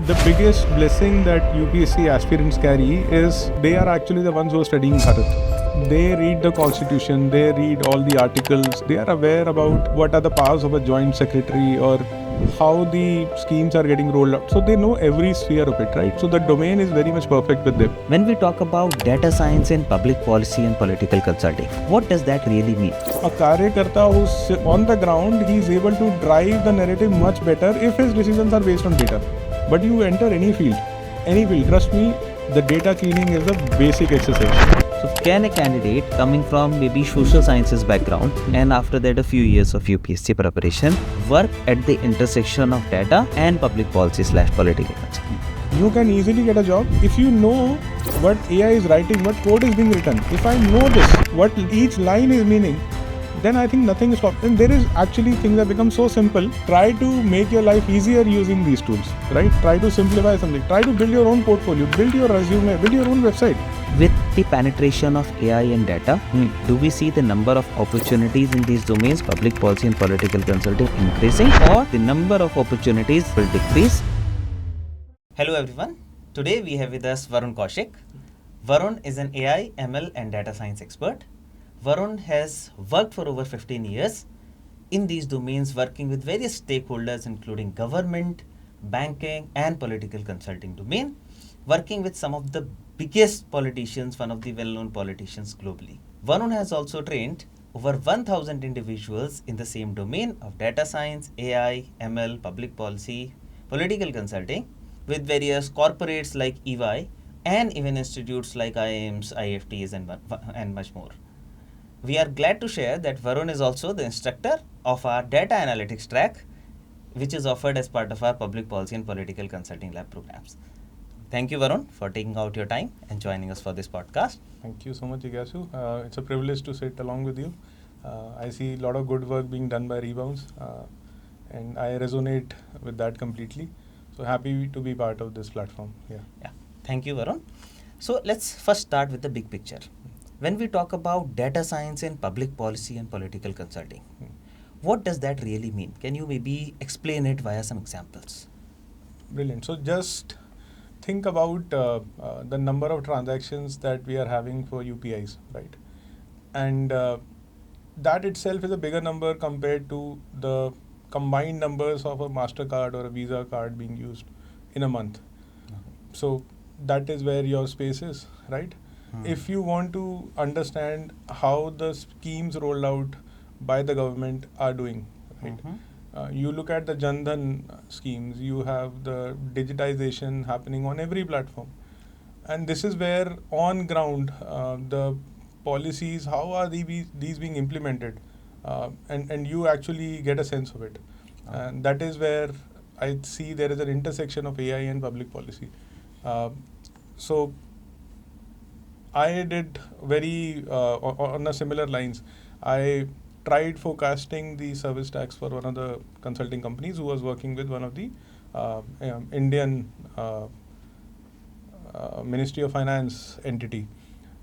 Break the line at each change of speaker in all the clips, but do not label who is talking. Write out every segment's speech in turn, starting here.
The biggest blessing that UPSC aspirants carry is they are actually the ones who are studying Bharat. They read the constitution, they read all the articles, they are aware about what are the powers of a joint secretary or how the schemes are getting rolled out. So they know every sphere of it, right? So the domain is very much perfect with them.
When we talk about data science in public policy and political consulting, what does that really mean?
A karyakarta who's on the ground, he's able to drive the narrative much better if his decisions are based on data. But you enter any field, trust me, the data cleaning is a basic exercise.
So can a candidate coming from maybe social sciences background and after that a few years of UPSC preparation work at the intersection of data and public policy / political consulting?
You can easily get a job if you know what AI is writing, what code is being written. If I know this, what each line is meaning, then I think nothing is stopped. And there is actually things that become so simple. Try to make your life easier using these tools, right? Try to simplify something. Try to build your own portfolio, build your resume, build your own website.
With the penetration of AI and data, do we see the number of opportunities in these domains, public policy and political consulting, increasing, or the number of opportunities will decrease?
Hello everyone. Today we have with us Varunn Kaushik. Varunn is an AI, ML and data science expert. Varunn has worked for over 15 years in these domains, working with various stakeholders including government, banking and political consulting domain, working with some of the biggest politicians, one of the well-known politicians globally. Varunn has also trained over 1,000 individuals in the same domain of data science, AI, ML, public policy, political consulting with various corporates like EY and even institutes like IIMs, IFTs and much more. We are glad to share that Varunn is also the instructor of our data analytics track, which is offered as part of our public policy and political consulting lab programs. Thank you, Varunn, for taking out your time and joining us for this podcast.
Thank you so much, Igasu. It's a privilege to sit along with you. I see a lot of good work being done by Rebounce, and I resonate with that completely. So happy to be part of this platform. Yeah.
Thank you, Varunn. So let's first start with the big picture. When we talk about data science in public policy and political consulting, what does that really mean? Can you maybe explain it via some examples?
Brilliant. So just think about the number of transactions that we are having for UPIs, right? And that itself is a bigger number compared to the combined numbers of a MasterCard or a Visa card being used in a month. So that is where your space is, right? If you want to understand how the schemes rolled out by the government are doing, right? You look at the Jan Dhan schemes, you have the digitization happening on every platform. And this is where on ground, the policies, how are these being implemented? And you actually get a sense of it. And that is where I see there is an intersection of AI and public policy. So I did very, on a similar lines, I tried forecasting the service tax for one of the consulting companies who was working with one of the Indian Ministry of Finance entity.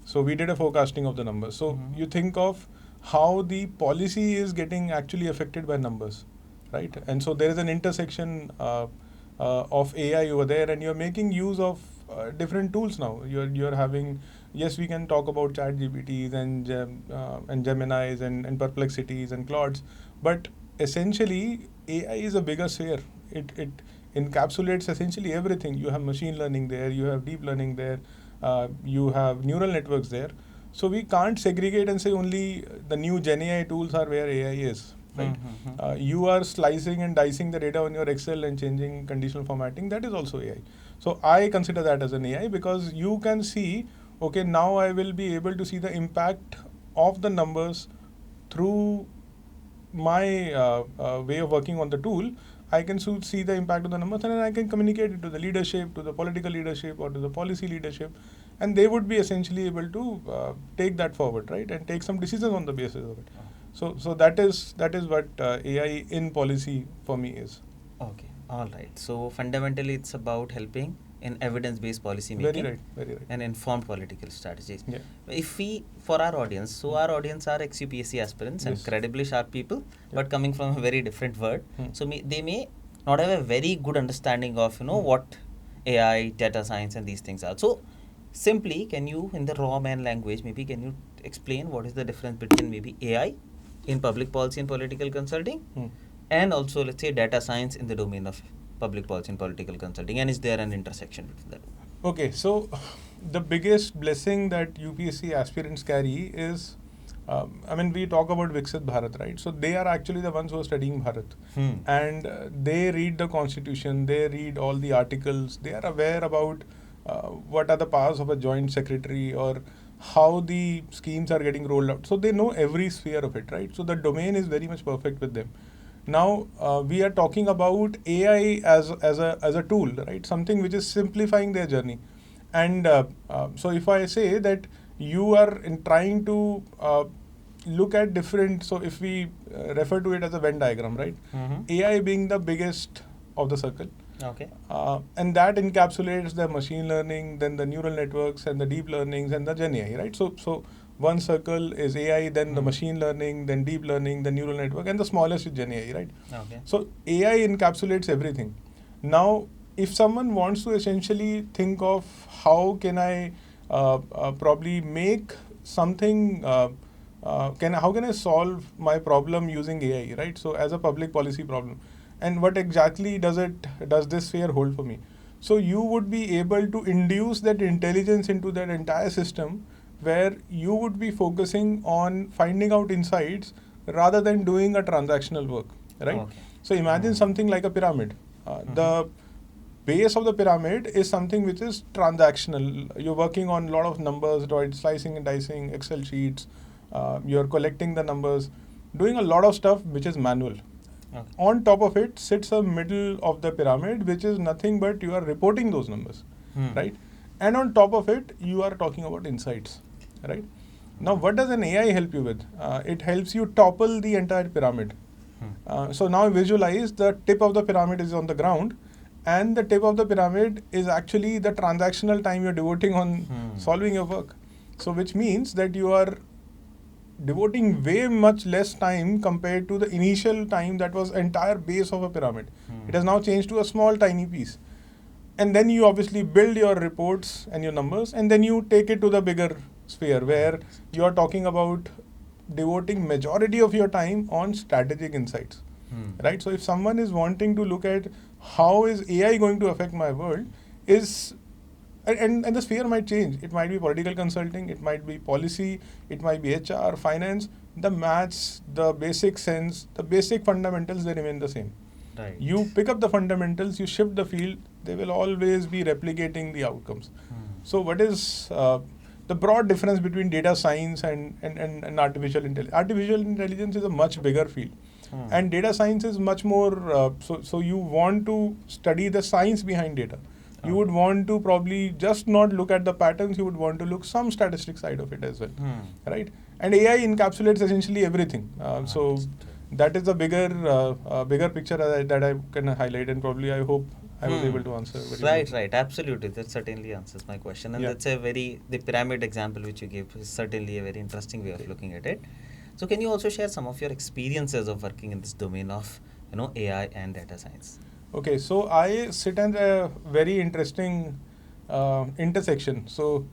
So we did a forecasting of the numbers. So you think of how the policy is getting actually affected by numbers, right? And so there is an intersection of AI over there, and you're making use of different tools now. You're having, yes, we can talk about ChatGPTs and Geminis and Perplexities and Claudes, but essentially AI is a bigger sphere. It encapsulates essentially everything. You have machine learning there, you have deep learning there, you have neural networks there. So we can't segregate and say only the new GenAI tools are where AI is. Right? You are slicing and dicing the data on your Excel and changing conditional formatting. That is also AI. So I consider that as an AI because you can see, okay, now I will be able to see the impact of the numbers through my way of working on the tool. I can see the impact of the numbers and then I can communicate it to the leadership, to the political leadership or to the policy leadership, and they would be essentially able to take that forward, right, and take some decisions on the basis of it. So that is what AI in policy for me is.
Okay, all right. So fundamentally, it's about helping in evidence-based policy making.
Very right.
And informed political strategies.
Yeah.
If we, for our audience, so our audience are ex-UPSC aspirants and incredibly sharp people, but coming from a very different world. So they may not have a very good understanding of what AI, data science, and these things are. So, simply, can you, in the raw man language, maybe can you explain what is the difference between maybe AI in public policy and political consulting, and also let's say data science in the domain of public policy and political consulting, and is there an intersection between that?
Okay, so the biggest blessing that UPSC aspirants carry is, we talk about Viksit Bharat, right? So they are actually the ones who are studying Bharat. And they read the constitution, they read all the articles, they are aware about what are the powers of a joint secretary or how the schemes are getting rolled out. So they know every sphere of it, right? So the domain is very much perfect with them. Now we are talking about AI as a tool, right? Something which is simplifying their journey. And so if I say that you are trying to look at different, so if we refer to it as a Venn diagram, right? AI being the biggest of the circle.
Okay.
And that encapsulates the machine learning, then the neural networks and the deep learnings and the Gen AI, right? So one circle is AI, then the machine learning, then deep learning, the neural network, and the smallest is Gen AI, right?
Okay.
So AI encapsulates everything. Now, if someone wants to essentially think of how can I probably make something, how can I solve my problem using AI, right? So as a public policy problem. And what exactly does this sphere hold for me? So you would be able to induce that intelligence into that entire system where you would be focusing on finding out insights rather than doing a transactional work, right? Okay. So imagine something like a pyramid. The base of the pyramid is something which is transactional. You're working on a lot of numbers, right? Slicing and dicing, Excel sheets. You're collecting the numbers, doing a lot of stuff which is manual. Okay. On top of it sits a middle of the pyramid, which is nothing but you are reporting those numbers, right? And on top of it, you are talking about insights, right? Now, what does an AI help you with? It helps you topple the entire pyramid. So now visualize the tip of the pyramid is on the ground, and the tip of the pyramid is actually the transactional time you're devoting on solving your work. So which means that you are devoting way much less time compared to the initial time that was entire base of a pyramid. It has now changed to a small tiny piece. And then you obviously build your reports and your numbers, and then you take it to the bigger sphere where you are talking about devoting majority of your time on strategic insights, right? So if someone is wanting to look at how is AI going to affect my world, and the sphere might change. It might be political consulting, it might be policy, it might be HR, finance. The maths, the basic sense, the basic fundamentals, they remain the same.
Right.
You pick up the fundamentals, you shift the field, they will always be replicating the outcomes. So what is the broad difference between data science and artificial intelligence? Artificial intelligence is a much bigger field. And data science is much more, so you want to study the science behind data. You would want to probably just not look at the patterns, you would want to look some statistic side of it as well, right? And AI encapsulates essentially everything. So that is the bigger picture that I can highlight, and probably I hope I was able to answer.
Right, absolutely. That certainly answers my question. And that's the pyramid example which you gave is certainly a very interesting way of looking at it. So can you also share some of your experiences of working in this domain of AI and data science?
Okay, so I sit at a very interesting intersection. So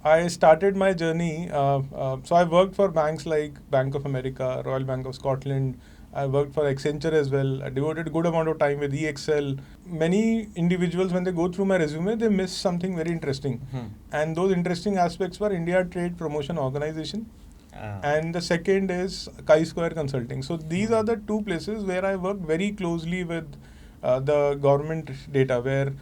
I started my journey, so I worked for banks like Bank of America, Royal Bank of Scotland. I worked for Accenture as well. I devoted a good amount of time with EXL. Many individuals, when they go through my resume, they miss something very interesting. And those interesting aspects were India Trade Promotion Organization. And the second is Chi-Square Consulting. So these are the two places where I worked very closely with the government data, where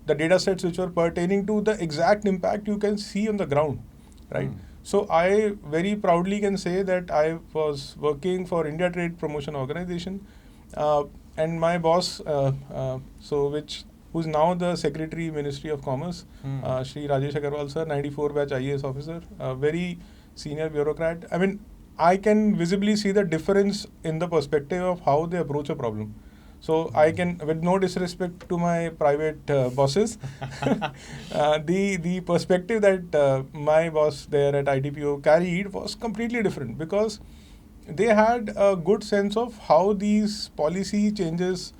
the data sets which were pertaining to the exact impact you can see on the ground, right? So I very proudly can say that I was working for India Trade Promotion Organization, and my boss, who's now the Secretary Ministry of Commerce, Shri Rajesh Agarwal sir, 94 batch IAS officer, very senior bureaucrat. I mean, I can visibly see the difference in the perspective of how they approach a problem. So I can, with no disrespect to my private bosses, the perspective that my boss there at ITPO carried was completely different, because they had a good sense of how these policy changes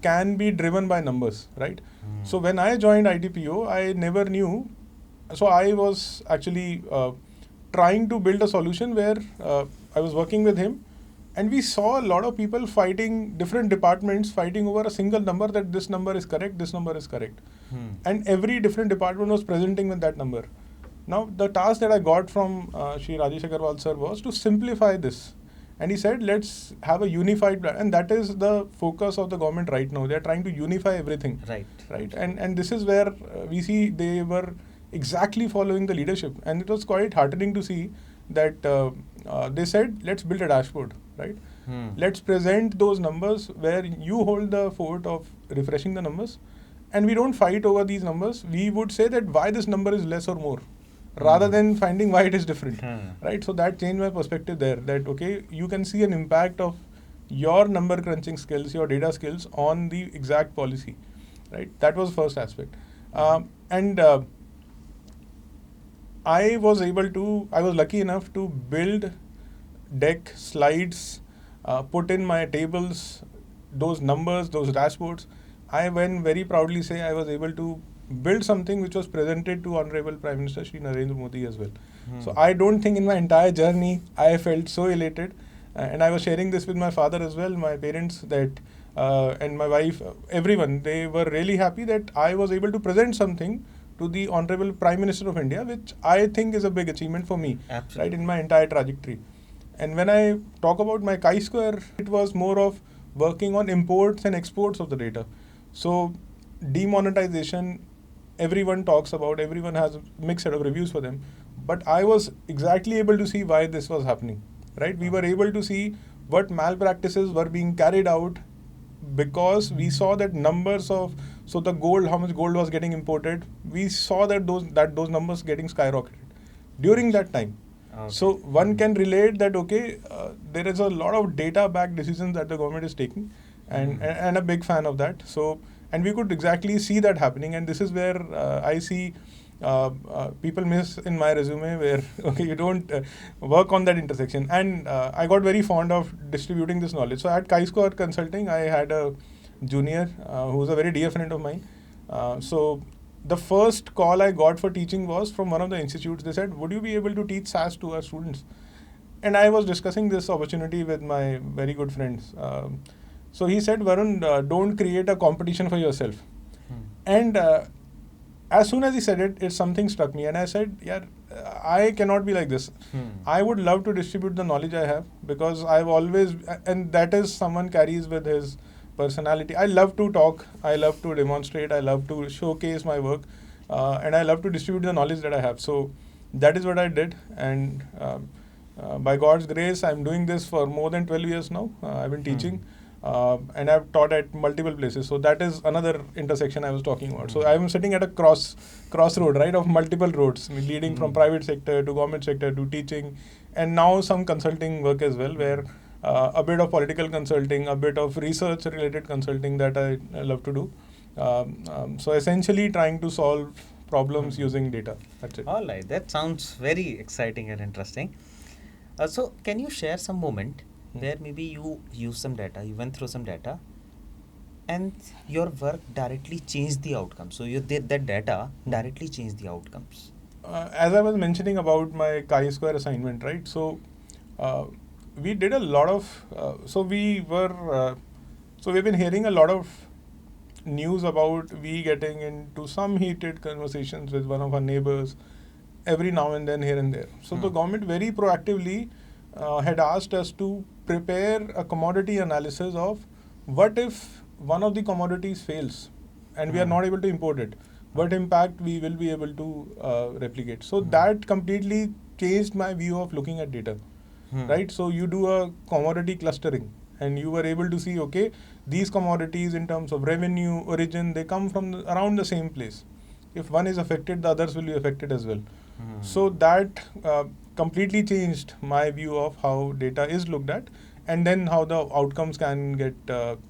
can be driven by numbers, right? So when I joined ITPO, I never knew. So I was actually trying to build a solution where I was working with him, and we saw a lot of people fighting, different departments fighting over a single number, that this number is correct, this number is correct. And every different department was presenting with that number. Now, the task that I got from Shri Rajesh Agarwal sir was to simplify this. And he said, let's have a unified plan. And that is the focus of the government right now. They are trying to unify everything. Right. And this is where we see they were exactly following the leadership. And it was quite heartening to see that they said, let's build a dashboard, right? Let's present those numbers where you hold the fort of refreshing the numbers. And we don't fight over these numbers. We would say that why this number is less or more, rather than finding why it is different, right? So that changed my perspective there, that okay, you can see an impact of your number crunching skills, your data skills on the exact policy, right? That was first aspect. And I was lucky enough to build deck, slides, put in my tables, those numbers, those dashboards. I when very proudly say I was able to build something which was presented to Honorable Prime Minister Shri Narendra Modi as well. So I don't think in my entire journey I felt so elated, and I was sharing this with my father as well, my parents, that and my wife, everyone, they were really happy that I was able to present something to the Honorable Prime Minister of India, which I think is a big achievement for me, right, in my entire trajectory. And when I talk about my chi-square, it was more of working on imports and exports of the data. So demonetization, everyone talks about, everyone has a mixed set of reviews for them. But I was exactly able to see why this was happening, right? We were able to see what malpractices were being carried out because we saw that numbers of, so the gold, how much gold was getting imported, we saw that those numbers getting skyrocketed during that time. Okay. So one can relate that, okay, there is a lot of data-backed decisions that the government is taking, and a big fan of that. So, and we could exactly see that happening, and this is where I see people miss in my resume where, okay, you don't work on that intersection. And I got very fond of distributing this knowledge. So at chi-square Consulting, I had a junior who was a very dear friend of mine. So the first call I got for teaching was from one of the institutes. They said, would you be able to teach SAS to our students? And I was discussing this opportunity with my very good friends. So he said, Varun, don't create a competition for yourself. And as soon as he said it, something struck me. And I said, yeah, I cannot be like this. I would love to distribute the knowledge I have, because I've always, and that is someone carries with his personality. I love to talk, I love to demonstrate, I love to showcase my work, and I love to distribute the knowledge that I have. So that is what I did. And by God's grace, I'm doing this for more than 12 years now. I've been teaching. And I've taught at multiple places. So that is another intersection I was talking about. So I'm sitting at a crossroad, right, of multiple roads, leading from private sector to government sector to teaching, and now some consulting work as well, where a bit of political consulting, a bit of research related consulting that I love to do. So essentially trying to solve problems using data. That's it.
All right, that sounds very exciting and interesting. So can you share some moment where maybe you use some data, you went through some data, and your work directly changed the outcome? So you did that data directly changed the outcomes.
As I was mentioning about my chi-square assignment, right? So we did a lot of, so we've been hearing a lot of news about we getting into some heated conversations with one of our neighbors every now and then, here and there. So the government very proactively had asked us to prepare a commodity analysis of what if one of the commodities fails and we are not able to import it, what impact we will be able to replicate. So that completely changed my view of looking at data, right? So you do a commodity clustering and you were able to see, okay, these commodities in terms of revenue, origin, they come from around the same place. If one is affected, the others will be affected as well. So that completely changed my view of how data is looked at, and then how the outcomes can get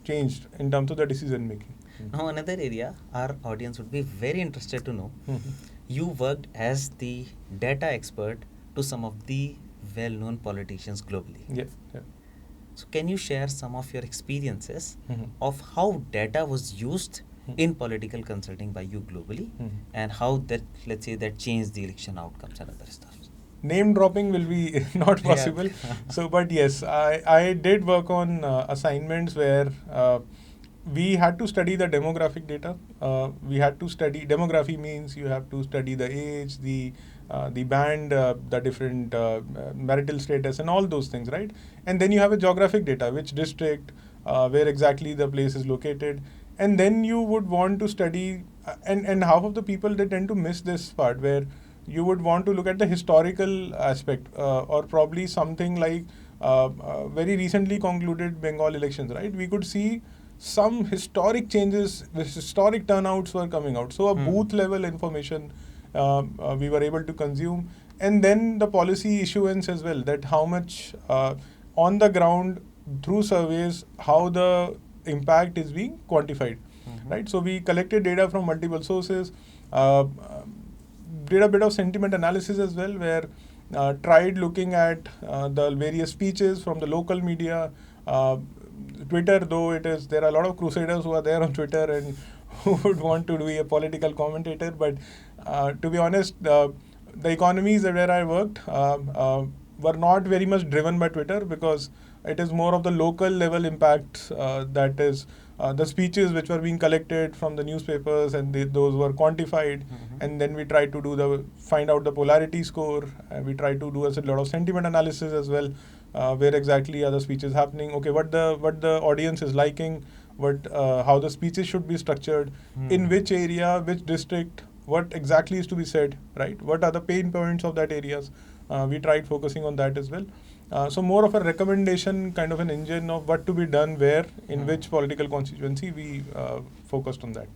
changed in terms of the decision making.
Now another area our audience would be very interested to know. You worked as the data expert to some of the well-known politicians globally.
Yeah.
So can you share some of your experiences of how data was used in political consulting by you globally, and how that, let's say, that changed the election outcomes and other stuff?
Name dropping will be not possible.
Yeah.
So, but yes, I did work on assignments where we had to study the demographic data. We had to study demography means you have to study the age, the band, the different marital status, and all those things, right? And then you have a geographic data, which district, where exactly the place is located, and then you would want to study. And half of the people, they tend to miss this part where you would want to look at the historical aspect, or probably something like very recently concluded Bengal elections, right? We could see some historic changes, the historic turnouts were coming out. So a booth level information we were able to consume. And then the policy issuance as well, that how much on the ground through surveys, how the impact is being quantified, right? So we collected data from multiple sources, did a bit of sentiment analysis as well, where tried looking at the various speeches from the local media, Twitter, though there are a lot of crusaders who are there on Twitter and who would want to be a political commentator. But to be honest, the economies where I worked were not very much driven by Twitter, because it is more of the local level impact, that is the speeches which were being collected from the newspapers, and those were quantified. And then we tried to find out the polarity score. We tried to do a lot of sentiment analysis as well, where exactly are the speeches happening. Okay, what the audience is liking, how the speeches should be structured, in which area, which district, what exactly is to be said, right? What are the pain points of that areas? We tried focusing on that as well. So more of a recommendation, kind of an engine of what to be done where, in which political constituency, we focused on that.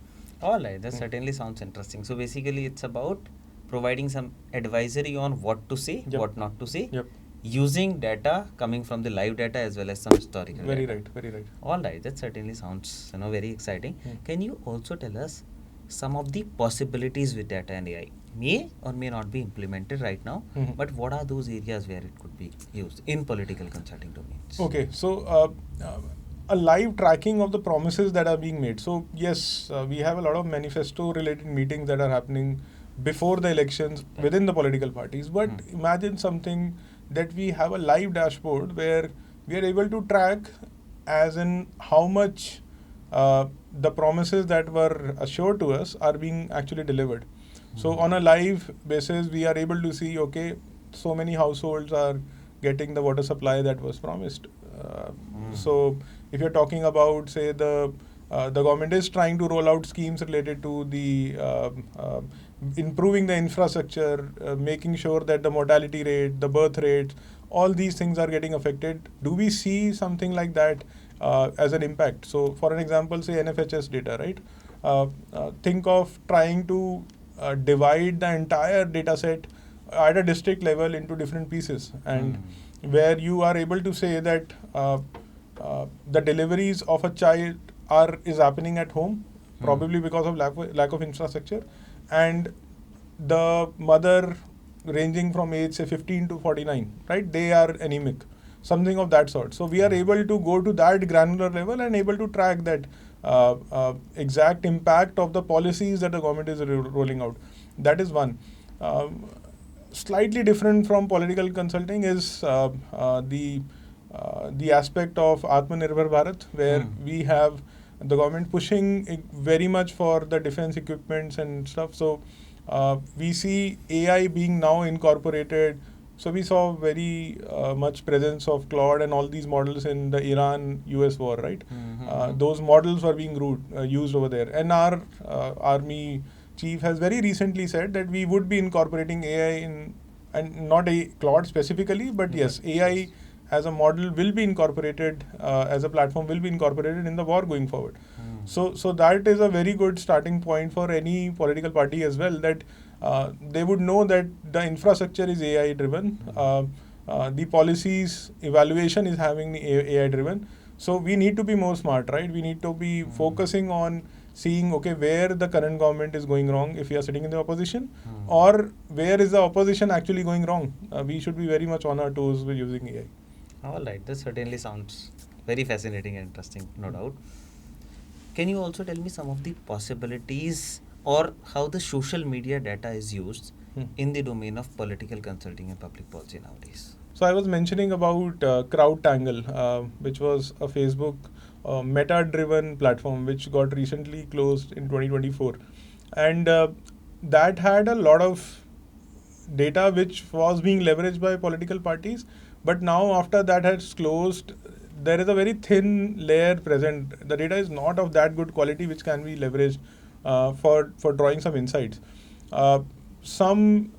All right, that certainly sounds interesting. So basically it's about providing some advisory on what to say, what not to say, using data coming from the live data as well as some historical
Very
data.
right, very right.
All right, that certainly sounds very exciting. Can you also tell us some of the possibilities with data and AI? May or may not be implemented right now, but what are those areas where it could be used in political consulting domains?
Okay, so a live tracking of the promises that are being made. So yes, we have a lot of manifesto related meetings that are happening before the elections within the political parties. But imagine something that we have a live dashboard where we are able to track as in how much the promises that were assured to us are being actually delivered. So on a live basis, we are able to see, okay, so many households are getting the water supply that was promised. So if you're talking about, say, the government is trying to roll out schemes related to the improving the infrastructure, making sure that the mortality rate, the birth rate, all these things are getting affected. Do we see something like that as an impact? So for an example, say NFHS data, right? Think of trying to divide the entire data set at a district level into different pieces, and where you are able to say that the deliveries of a child is happening at home, probably because of lack of infrastructure, and the mother ranging from age, say, 15 to 49, right? They are anemic, something of that sort. So we are able to go to that granular level and able to track that exact impact of the policies that the government is rolling out. That is one. Slightly different from political consulting is the aspect of Atmanirbhar Bharat, where we have the government pushing very much for the defense equipments and stuff. So we see AI being now incorporated. So we saw very much presence of Claude and all these models in the Iran-US war, right? Those models were being used over there. And our army chief has very recently said that we would be incorporating AI in, and not Claude specifically, but yes, AI as a model will be incorporated, as a platform will be incorporated in the war going forward. So that is a very good starting point for any political party as well, that they would know that the infrastructure is AI driven, the policies evaluation is having AI driven. So we need to be more smart, right? We need to be focusing on seeing, okay, where the current government is going wrong if we are sitting in the opposition, or where is the opposition actually going wrong. We should be very much on our toes with using AI.
All right, this certainly sounds very fascinating and interesting, no doubt. Can you also tell me some of the possibilities or how the social media data is used in the domain of political consulting and public policy nowadays?
So I was mentioning about CrowdTangle, which was a Facebook meta-driven platform which got recently closed in 2024, and that had a lot of data which was being leveraged by political parties. But now after that has closed, there is a very thin layer present. The data is not of that good quality which can be leveraged for drawing some insights. Some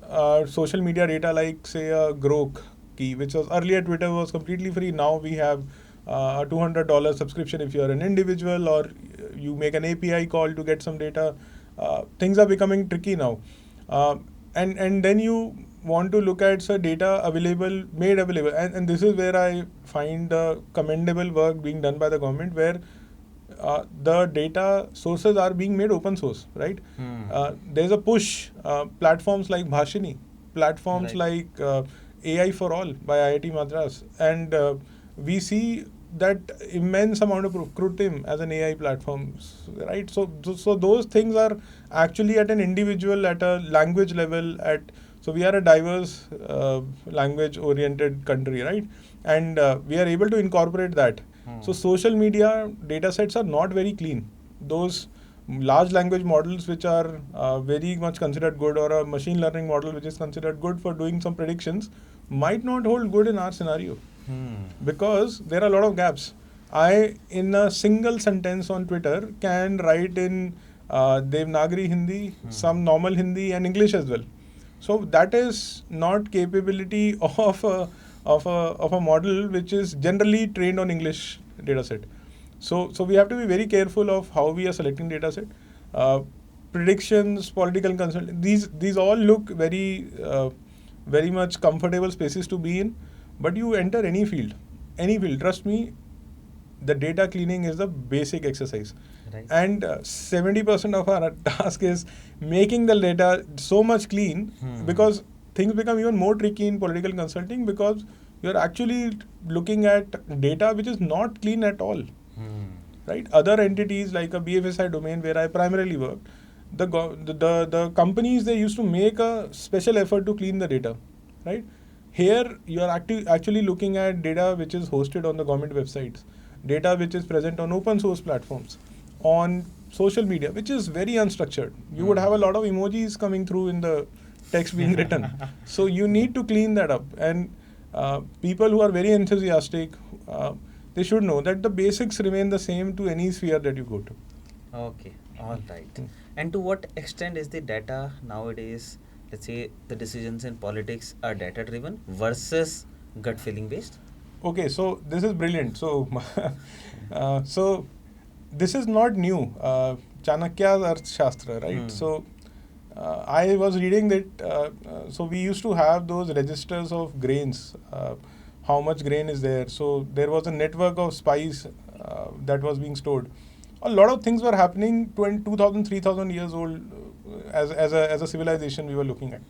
social media data like say a Grok key, which was earlier Twitter was completely free. Now we have a $200 subscription if you're an individual, or you make an API call to get some data. Things are becoming tricky now. And then you want to look at data made available. And this is where I find the commendable work being done by the government, where the data sources are being made open source, right? There's a push, platforms like Bhashini, platforms like AI for All by IIT Madras, and we see that immense amount of Krutim as an AI platform, right? So those things are actually at an individual, at a language level, so we are a diverse language-oriented country, right? And we are able to incorporate that. So social media data sets are not very clean. Those large language models which are very much considered good, or a machine learning model which is considered good for doing some predictions, might not hold good in our scenario. Because there are a lot of gaps. I, in a single sentence on Twitter, can write in Devanagari Hindi, some normal Hindi, and English as well. So that is not capability of a model which is generally trained on English dataset. So we have to be very careful of how we are selecting dataset. Predictions, political consulting, these all look very much comfortable spaces to be in. But you enter any field, trust me, the data cleaning is the basic exercise.
Right.
And 70% of our task is making the data so much clean, because things become even more tricky in political consulting, because you're actually looking at data which is not clean at all. Right? Other entities like a BFSI domain where I primarily worked, the companies, they used to make a special effort to clean the data. Right? Here, you are actually looking at data which is hosted on the government websites, data which is present on open source platforms, on social media, which is very unstructured. You would have a lot of emojis coming through in the text being written. So you need to clean that up. And people who are very enthusiastic, they should know that the basics remain the same to any sphere that you go to.
Okay, all right. And to what extent is the data nowadays, let's say the decisions in politics are data driven versus gut feeling based?
Okay, so this is brilliant. So, so this is not new. Chanakya's Arthashastra, right? So I was reading that. So we used to have those registers of grains. How much grain is there? So there was a network of spice that was being stored. A lot of things were happening 2,000, 3,000 years old as a civilization we were looking at.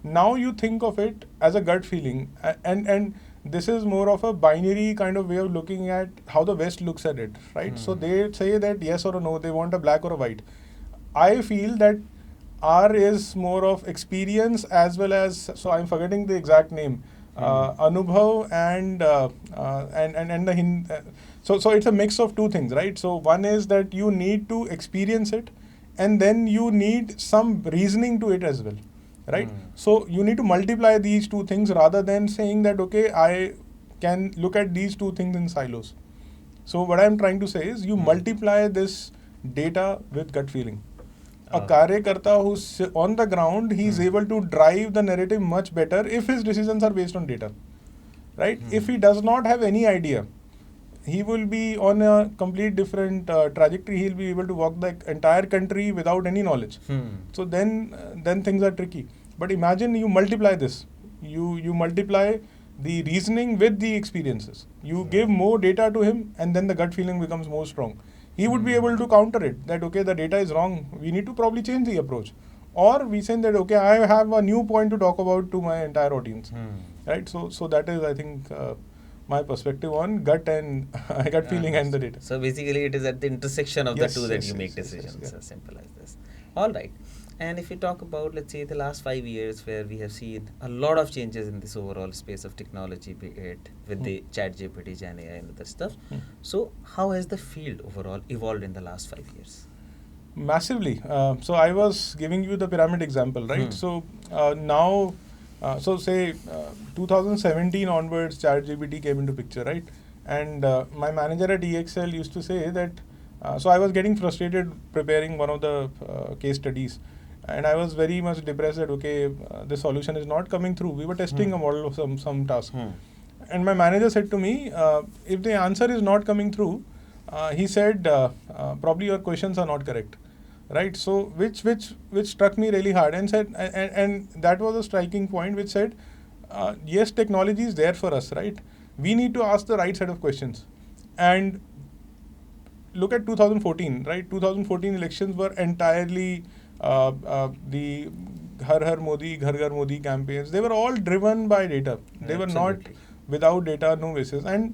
Now you think of it as a gut feeling, and this is more of a binary kind of way of looking at how the West looks at it, right? So they say that yes or no, they want a black or a white. I feel that R is more of experience as well as, so I'm forgetting the exact name, Anubhav and the Hind. So it's a mix of two things, right? So one is that you need to experience it, and then you need some reasoning to it as well, right? So you need to multiply these two things rather than saying that, okay, I can look at these two things in silos. So what I'm trying to say is you multiply this data with gut feeling. A Karyakarta who's on the ground, he's able to drive the narrative much better if his decisions are based on data, right? If he does not have any idea, he will be on a complete different trajectory. He'll be able to walk the entire country without any knowledge. So then things are tricky. But imagine you multiply this. You multiply the reasoning with the experiences. You give more data to him, and then the gut feeling becomes more strong. He would be able to counter it, that okay, the data is wrong, we need to probably change the approach. Or we say that okay, I have a new point to talk about to my entire audience. Right? So that is, I think, my perspective on gut and gut feeling and the data.
So basically it is at the intersection of
Yes,
the two that
yes,
you
yes,
make
yes, yes,
decisions,
yeah.
as simple as this. All right. And if we talk about, let's say, the last 5 years where we have seen a lot of changes in this overall space of technology, be it with the chat GPT, Gen AI and other stuff. So how has the field overall evolved in the last 5 years?
Massively. So I was giving you the pyramid example, right? So now, so say 2017 onwards, ChatGPT came into picture, right? And my manager at EXL used to say that, so I was getting frustrated preparing one of the case studies. And I was very much depressed that, okay, the solution is not coming through. We were testing a model of some task. And my manager said to me, if the answer is not coming through, he said, probably your questions are not correct, right? So which struck me really hard, and said, and that was a striking point, which said, yes, technology is there for us, right? We need to ask the right set of questions. And look at 2014, right? 2014 elections were entirely the Har Modi, Ghar Ghar Modi campaigns. They were all driven by data. They were not without data, no basis. And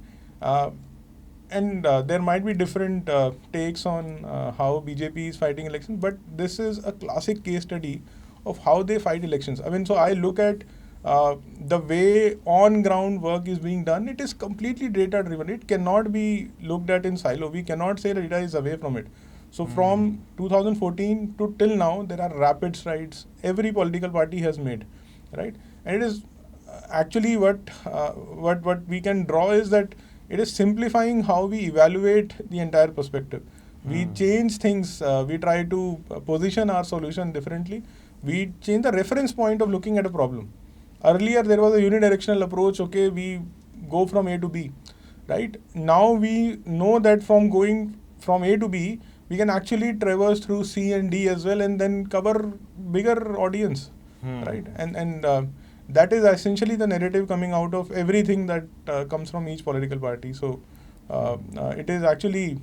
there might be different takes on how BJP is fighting elections, but this is a classic case study of how they fight elections. I mean, so I look at the way on ground work is being done. It is completely data driven. It cannot be looked at in silo. We cannot say the data is away from it. So from 2014 to till now, there are rapid strides every political party has made, right? And it is actually what we can draw is that it is simplifying how we evaluate the entire perspective. We change things. We try to position our solution differently. We change the reference point of looking at a problem. Earlier, there was a unidirectional approach. Okay, we go from A to B, right? Now we know that from going from A to B, we can actually traverse through C and D as well, and then cover bigger audience, right? And that is essentially the narrative coming out of everything that comes from each political party. So it is actually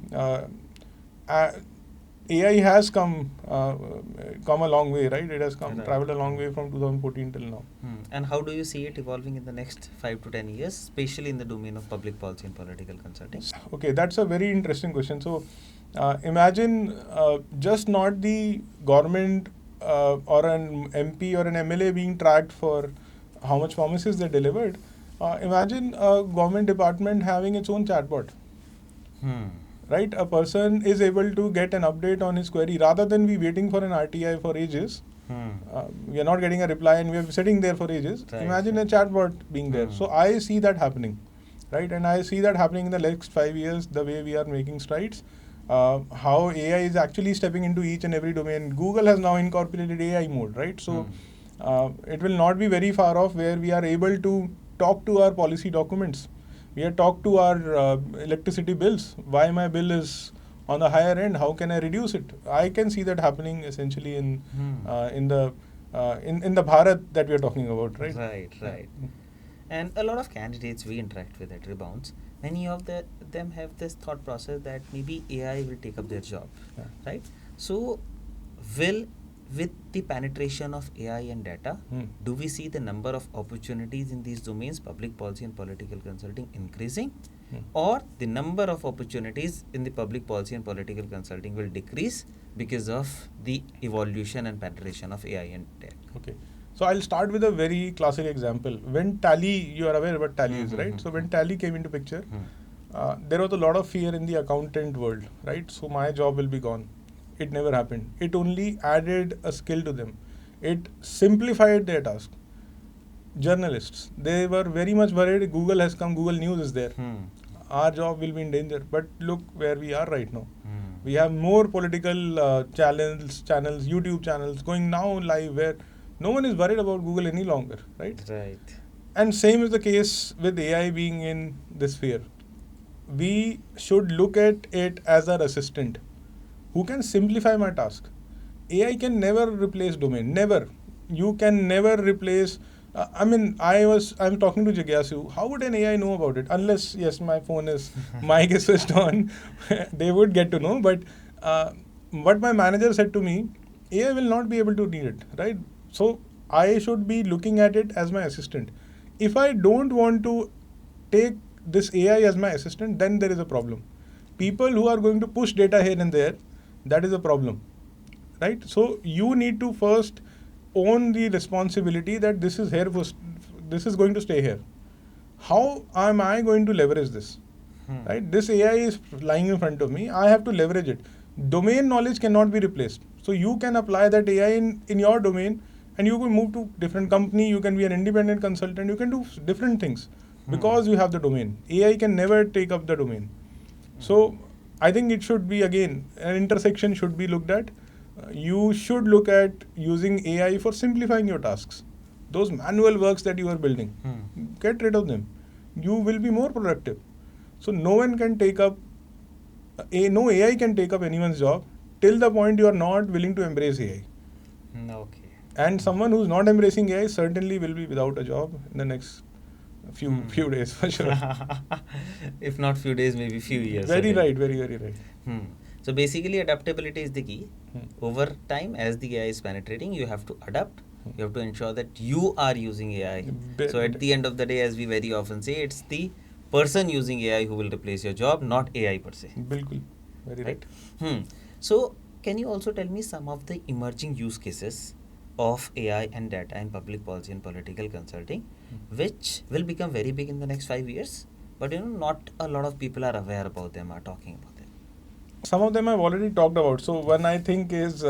AI has come a long way, right? It has traveled a long way from 2014 till now.
And how do you see it evolving in the next 5 to 10 years, especially in the domain of public policy and political consulting?
Okay, that's a very interesting question. So imagine just not the government or an MP or an MLA being tracked for how much promises they delivered. Imagine a government department having its own chatbot. Right? A person is able to get an update on his query rather than we waiting for an RTI for ages. We are not getting a reply and we are sitting there for ages. Right. Imagine a chatbot being there. So I see that happening, right? And I see that happening in the next 5 years, the way we are making strides. How AI is actually stepping into each and every domain. Google has now incorporated AI mode, right? So it will not be very far off where we are able to talk to our policy documents. We have talked to our electricity bills. Why my bill is on the higher end? How can I reduce it? I can see that happening essentially in the Bharat that we are talking about, right?
Right. And a lot of candidates we interact with at Rebounce, many of them have this thought process that maybe AI will take up their job, right? So, with the penetration of AI and data, do we see the number of opportunities in these domains, public policy and political consulting, increasing? Or the number of opportunities in the public policy and political consulting will decrease because of the evolution and penetration of AI and tech?
Okay. So I'll start with a very classic example. When Tally, you are aware what Tally is, right? So when Tally came into picture, there was a lot of fear in the accountant world, right? So my job will be gone. It never happened. It only added a skill to them. It simplified their task. Journalists, they were very much worried. Google has come, Google News is there. Our job will be in danger. But look where we are right now. We have more political channels, YouTube channels going now live where no one is worried about Google any longer, right?
Right.
And same is the case with AI being in this sphere. We should look at it as our assistant who can simplify my task. AI can never replace domain, never. You can never replace. I'm talking to Jigyasu. How would an AI know about it? Unless, yes, my phone is, mic is switched on, they would get to know. But what my manager said to me, AI will not be able to read it, right? So I should be looking at it as my assistant. If I don't want to take this AI as my assistant, then there is a problem. People who are going to push data here and there, that is a problem, right? So you need to first own the responsibility that this is here for, this is going to stay here. How am I going to leverage this? Right? This AI is lying in front of me. I have to leverage it. Domain knowledge cannot be replaced. So you can apply that AI in your domain, and you can move to different company. You can be an independent consultant. You can do different things because you have the domain. AI can never take up the domain. So I think it should be, again, an intersection should be looked at. You should look at using AI for simplifying your tasks. Those manual works that you are building, get rid of them. You will be more productive. So no one can take up, no AI can take up anyone's job till the point you are not willing to embrace AI.
Okay.
And someone who's not embracing AI certainly will be without a job in the next few days for sure.
If not few days, maybe few years.
Very right, very right.
So basically adaptability is the key. Over time, as the AI is penetrating, you have to adapt. You have to ensure that you are using AI. So at the end of the day, as we very often say, it's the person using AI who will replace your job, not AI per se.
Bilkul. Very right.
So can you also tell me some of the emerging use cases of AI and data in public policy and political consulting, which will become very big in the next 5 years, but not a lot of people are aware about them, are talking about them?
Some of them I've already talked about. So one I think is,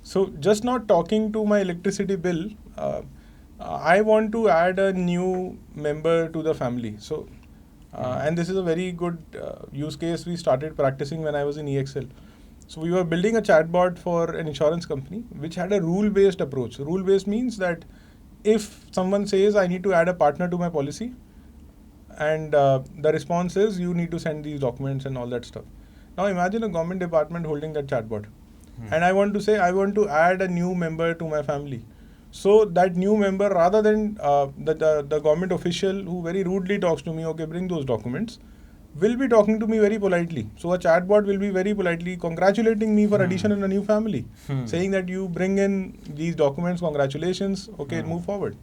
so just not talking to my electricity bill, I want to add a new member to the family. So, and this is a very good use case we started practicing when I was in EXL. So we were building a chatbot for an insurance company which had a rule-based approach. Rule-based means that if someone says I need to add a partner to my policy, and the response is you need to send these documents and all that stuff. Now imagine a government department holding that chatbot. And I want to say I want to add a new member to my family. So that new member, rather than the government official who very rudely talks to me, okay, bring those documents, will be talking to me very politely. So a chatbot will be very politely congratulating me for addition in a new family, saying that you bring in these documents, congratulations, okay, move forward.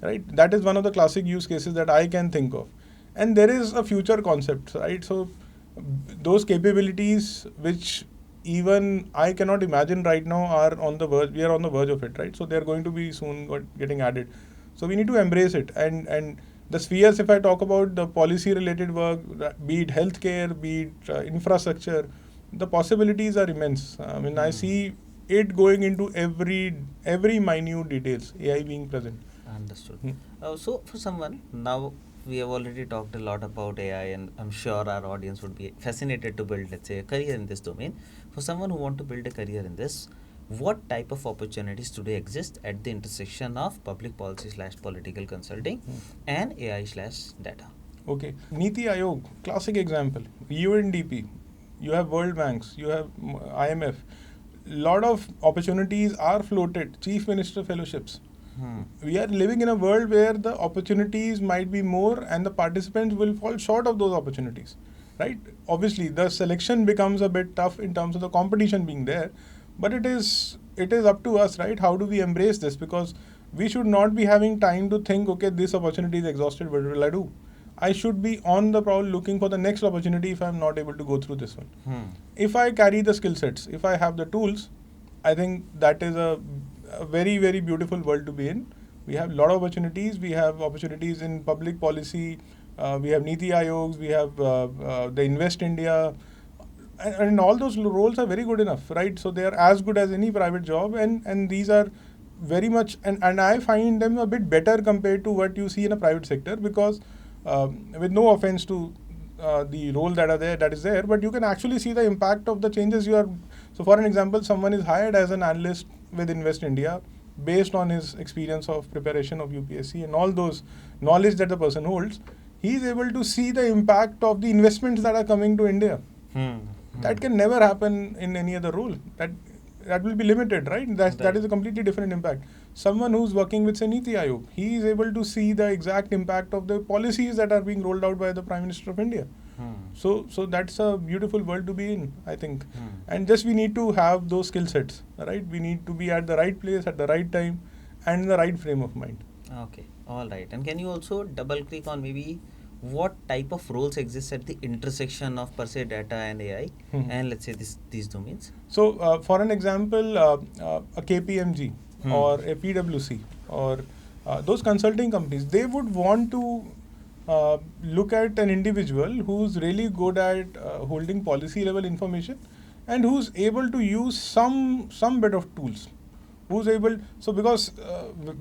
Right? That is one of the classic use cases that I can think of. And there is a future concept, right? So those capabilities which even I cannot imagine right now are on the verge, we are on the verge of it, right? So they're going to be soon getting added. So we need to embrace it. And the spheres, if I talk about the policy related work, be it healthcare, be it infrastructure, the possibilities are immense. I mean, I see it going into every minute details, AI being present.
Understood. So for someone, now we have already talked a lot about AI, and I'm sure our audience would be fascinated to build, let's say, a career in this domain. For someone who want to build a career in this, what type of opportunities today exist at the intersection of public policy / political consulting and AI / data?
Okay. Niti Aayog, classic example. UNDP, you have World Banks, you have IMF. Lot of opportunities are floated. Chief Minister fellowships. We are living in a world where the opportunities might be more and the participants will fall short of those opportunities, right? Obviously, the selection becomes a bit tough in terms of the competition being there, but it is up to us, right? How do we embrace this? Because we should not be having time to think, okay, this opportunity is exhausted, what will I do? I should be on the prowl looking for the next opportunity if I'm not able to go through this one. If I carry the skill sets, if I have the tools, I think that is a very, very beautiful world to be in. We have a lot of opportunities. We have opportunities in public policy. We have Niti Aayogs. We have the Invest India. And all those roles are very good enough, right? So they are as good as any private job. And these are very much, and I find them a bit better compared to what you see in a private sector, because with no offense to the role that is there, but you can actually see the impact of the changes you are. So for an example, someone is hired as an analyst with Invest India based on his experience of preparation of UPSC and all those knowledge that the person holds. He is able to see the impact of the investments that are coming to India. That can never happen in any other role. That will be limited, right? That is a completely different impact. Someone who's working with, say, Niti Aayog, he is able to see the exact impact of the policies that are being rolled out by the Prime Minister of India. So that's a beautiful world to be in, I think. And just we need to have those skill sets, right? We need to be at the right place at the right time and in the right frame of mind.
Okay, all right. And can you also double click on maybe what type of roles exist at the intersection of per se data and AI and let's say these domains?
So, for an example, a KPMG or a PwC or those consulting companies, they would want to look at an individual who's really good at holding policy level information and who's able to use some bit of tools. Who's able, so because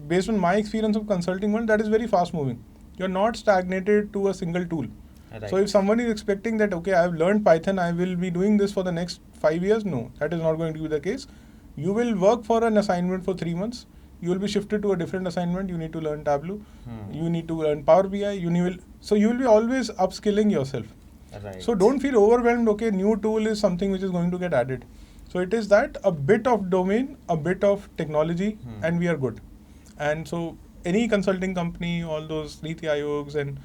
based on my experience of consulting one, that is very fast moving. You're not stagnated to a single tool.
Right.
So if someone is expecting that, okay, I've learned Python, I will be doing this for the next 5 years, no, that is not going to be the case. You will work for an assignment for 3 months. You will be shifted to a different assignment. You need to learn Tableau. You need to learn Power BI. You will be always upskilling yourself.
Right.
So don't feel overwhelmed. Okay, new tool is something which is going to get added. So it is that a bit of domain, a bit of technology, and we are good. And so any consulting company, all those Niti Ayogs, and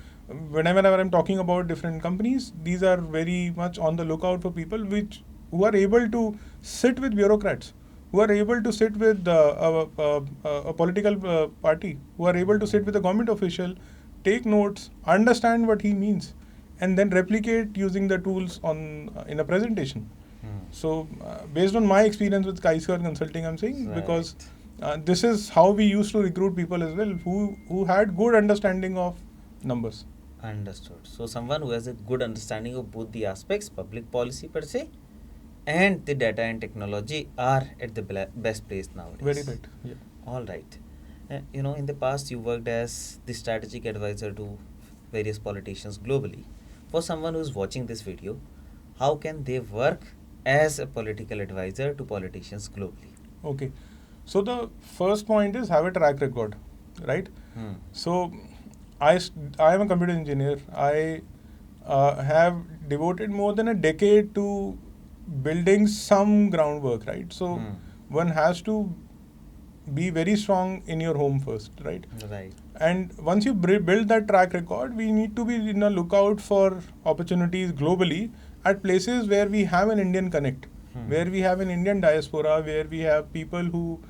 whenever I'm talking about different companies, these are very much on the lookout for people who are able to sit with bureaucrats, who are able to sit with a political party, who are able to sit with a government official, take notes, understand what he means, and then replicate using the tools in a presentation. So, based on my experience with Kaisar Consulting, I'm saying, because this is how we used to recruit people as well, who had good understanding of numbers.
Understood. So someone who has a good understanding of both the aspects, public policy per se, and the data and technology are at the best place nowadays.
Very right. Yeah.
All right. In the past you worked as the strategic advisor to various politicians globally. For someone who is watching this video, how can they work as a political advisor to politicians globally?
Okay. So the first point is have a track record, right? So I am a computer engineer. I have devoted more than a decade to building some groundwork, right? So one has to be very strong in your home first, right?
Right.
And once you build that track record, we need to be in a lookout for opportunities globally at places where we have an Indian connect, where we have an Indian diaspora, where we have people who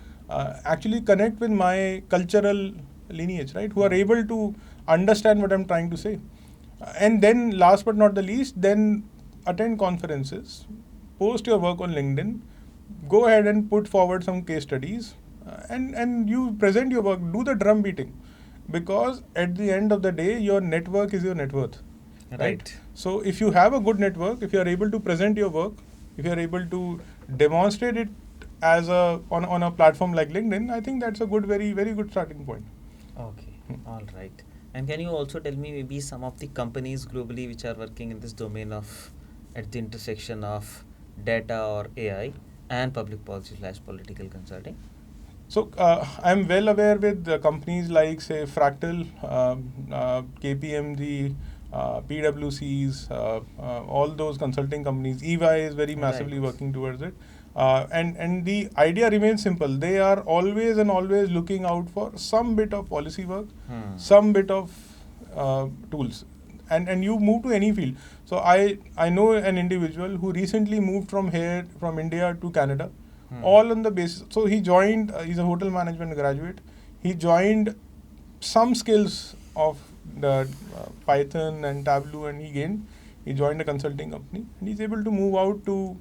actually connect with my cultural lineage, right? Who are able to understand what I'm trying to say. And then last but not the least, then attend conferences, post your work on LinkedIn, go ahead and put forward some case studies, and you present your work, do the drum beating. Because at the end of the day, your network is your net worth. Right? So if you have a good network, if you are able to present your work, if you are able to demonstrate it as on a platform like LinkedIn, I think that's a good, very, very good starting point.
Okay. All right. And can you also tell me maybe some of the companies globally which are working in this domain of at the intersection of data or AI and public policy / political consulting?
So I'm well aware with companies like say Fractal, KPMG, PwCs, all those consulting companies. EY is very massively working towards it. And the idea remains simple. They are always looking out for some bit of policy work, some bit of tools. And you move to any field. So I know an individual who recently moved from India to Canada, all on the basis. So he joined, he's a hotel management graduate. He joined some skills of the Python and Tableau, and he joined a consulting company, and he's able to move out to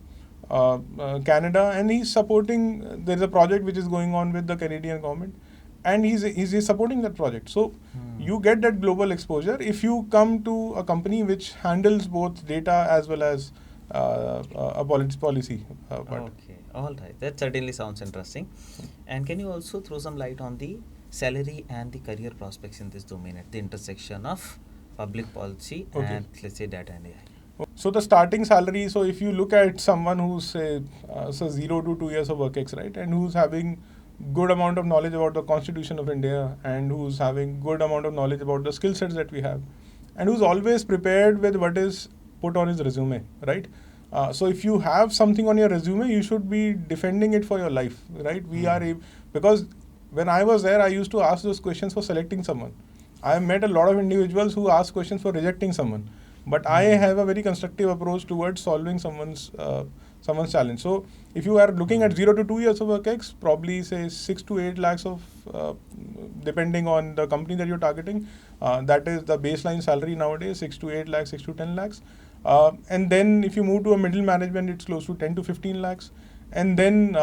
Canada, and he's supporting, there's a project which is going on with the Canadian government, and he's supporting that project. So you get that global exposure if you come to a company which handles both data as well as a policy part.
Okay, all right. That certainly sounds interesting. And can you also throw some light on the salary and the career prospects in this domain at the intersection of public policy and let's say data and AI?
So the starting salary, so if you look at someone who's say 0 to 2 years of work ex, right, and who's having good amount of knowledge about the Constitution of India, and who's having good amount of knowledge about the skill sets that we have, and who's always prepared with what is put on his resume, right? So if you have something on your resume, you should be defending it for your life, right? Because when I was there, I used to ask those questions for selecting someone. I have met a lot of individuals who ask questions for rejecting someone. But I have a very constructive approach towards solving someone's challenge. So if you are looking at 0 to 2 years of work ex, probably say 6 to 8 lakhs of depending on the company that you're targeting. That is the baseline salary nowadays, 6 to 8 lakhs, 6 to 10 lakhs. And then if you move to a middle management, it's close to 10 to 15 lakhs. And then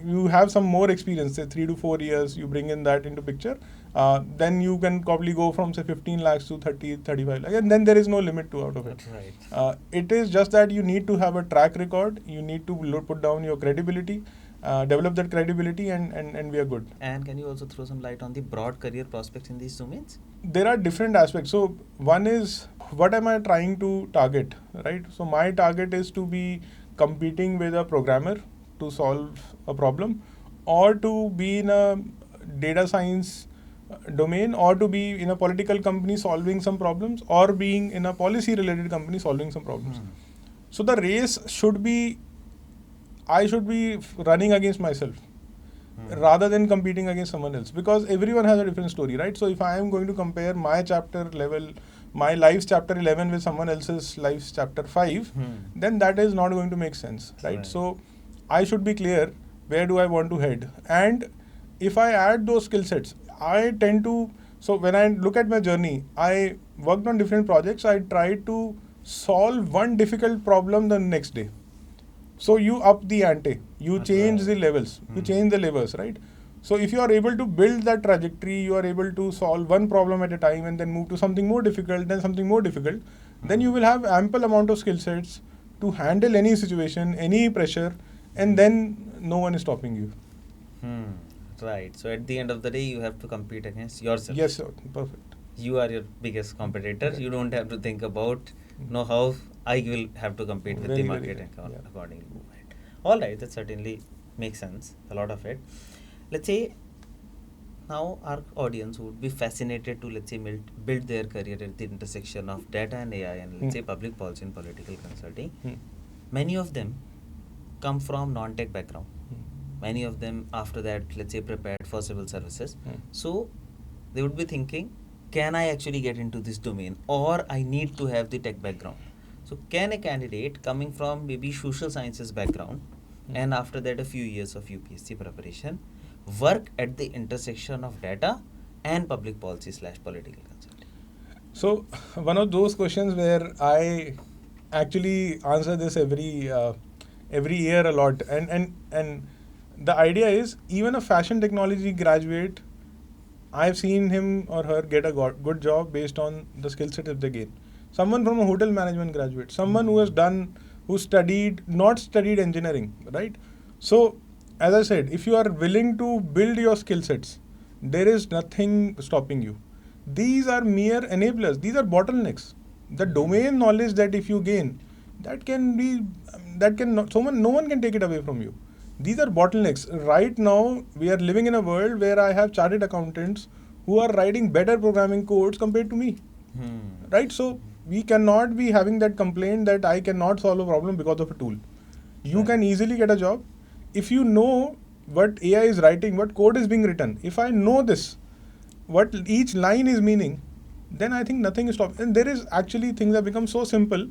you have some more experience, say 3 to 4 years, you bring in that into picture. Then you can probably go from say 15 lakhs to 30, 35 lakhs. And then there is no limit to out of it.
Right.
It is just that you need to have a track record. You need to put down your credibility, develop that credibility, and we are good.
And can you also throw some light on the broad career prospects in these domains?
There are different aspects. So one is, what am I trying to target, right? So my target is to be competing with a programmer to solve a problem, or to be in a data science domain, or to be in a political company solving some problems, or being in a policy related company solving some problems. So the race should be, I should be running against myself rather than competing against someone else, because everyone has a different story, right? So if I am going to compare my chapter level, my life's chapter 11 with someone else's life's chapter 5, then that is not going to make sense, right? So I should be clear, where do I want to head? And if I add those skill sets, I tend to, so when I look at my journey, I worked on different projects. I tried to solve one difficult problem the next day. So you up the ante, you change the levels, you change the levers, right? So if you are able to build that trajectory, you are able to solve one problem at a time and then move to something more difficult, then something more difficult, then you will have ample amount of skill sets to handle any situation, any pressure, and then no one is stopping you.
Right. So at the end of the day, you have to compete against yourself.
Yes, sir. Perfect.
You are your biggest competitor.
Right.
You don't have to think about how I will have to compete with
Very,
the
very
market
right.
and accordingly move ahead. All right, that certainly makes sense, a lot of it. Let's say now our audience would be fascinated to, let's say, build their career at the intersection of data and AI and let's say public policy and political consulting. Many of them come from non-tech background. Many of them after that, let's say, prepared for civil services. So they would be thinking, can I actually get into this domain, or I need to have the tech background? So can a candidate coming from maybe social sciences background and after that a few years of UPSC preparation work at the intersection of data and public policy / political consulting?
So one of those questions where I actually answer this every year a lot, and the idea is, even a fashion technology graduate, I've seen him or her get a good job based on the skill set that they gain. Someone from a hotel management graduate, someone who has not studied engineering, right? So, as I said, if you are willing to build your skill sets, there is nothing stopping you. These are mere enablers. These are bottlenecks. The domain knowledge that if you gain, no one can take it away from you. These are bottlenecks. Right now, we are living in a world where I have chartered accountants who are writing better programming codes compared to me. Right? So, we cannot be having that complaint that I cannot solve a problem because of a tool. You can easily get a job. If you know what AI is writing, what code is being written, if I know this, what each line is meaning, then I think nothing is stopping. And there is actually things have become so simple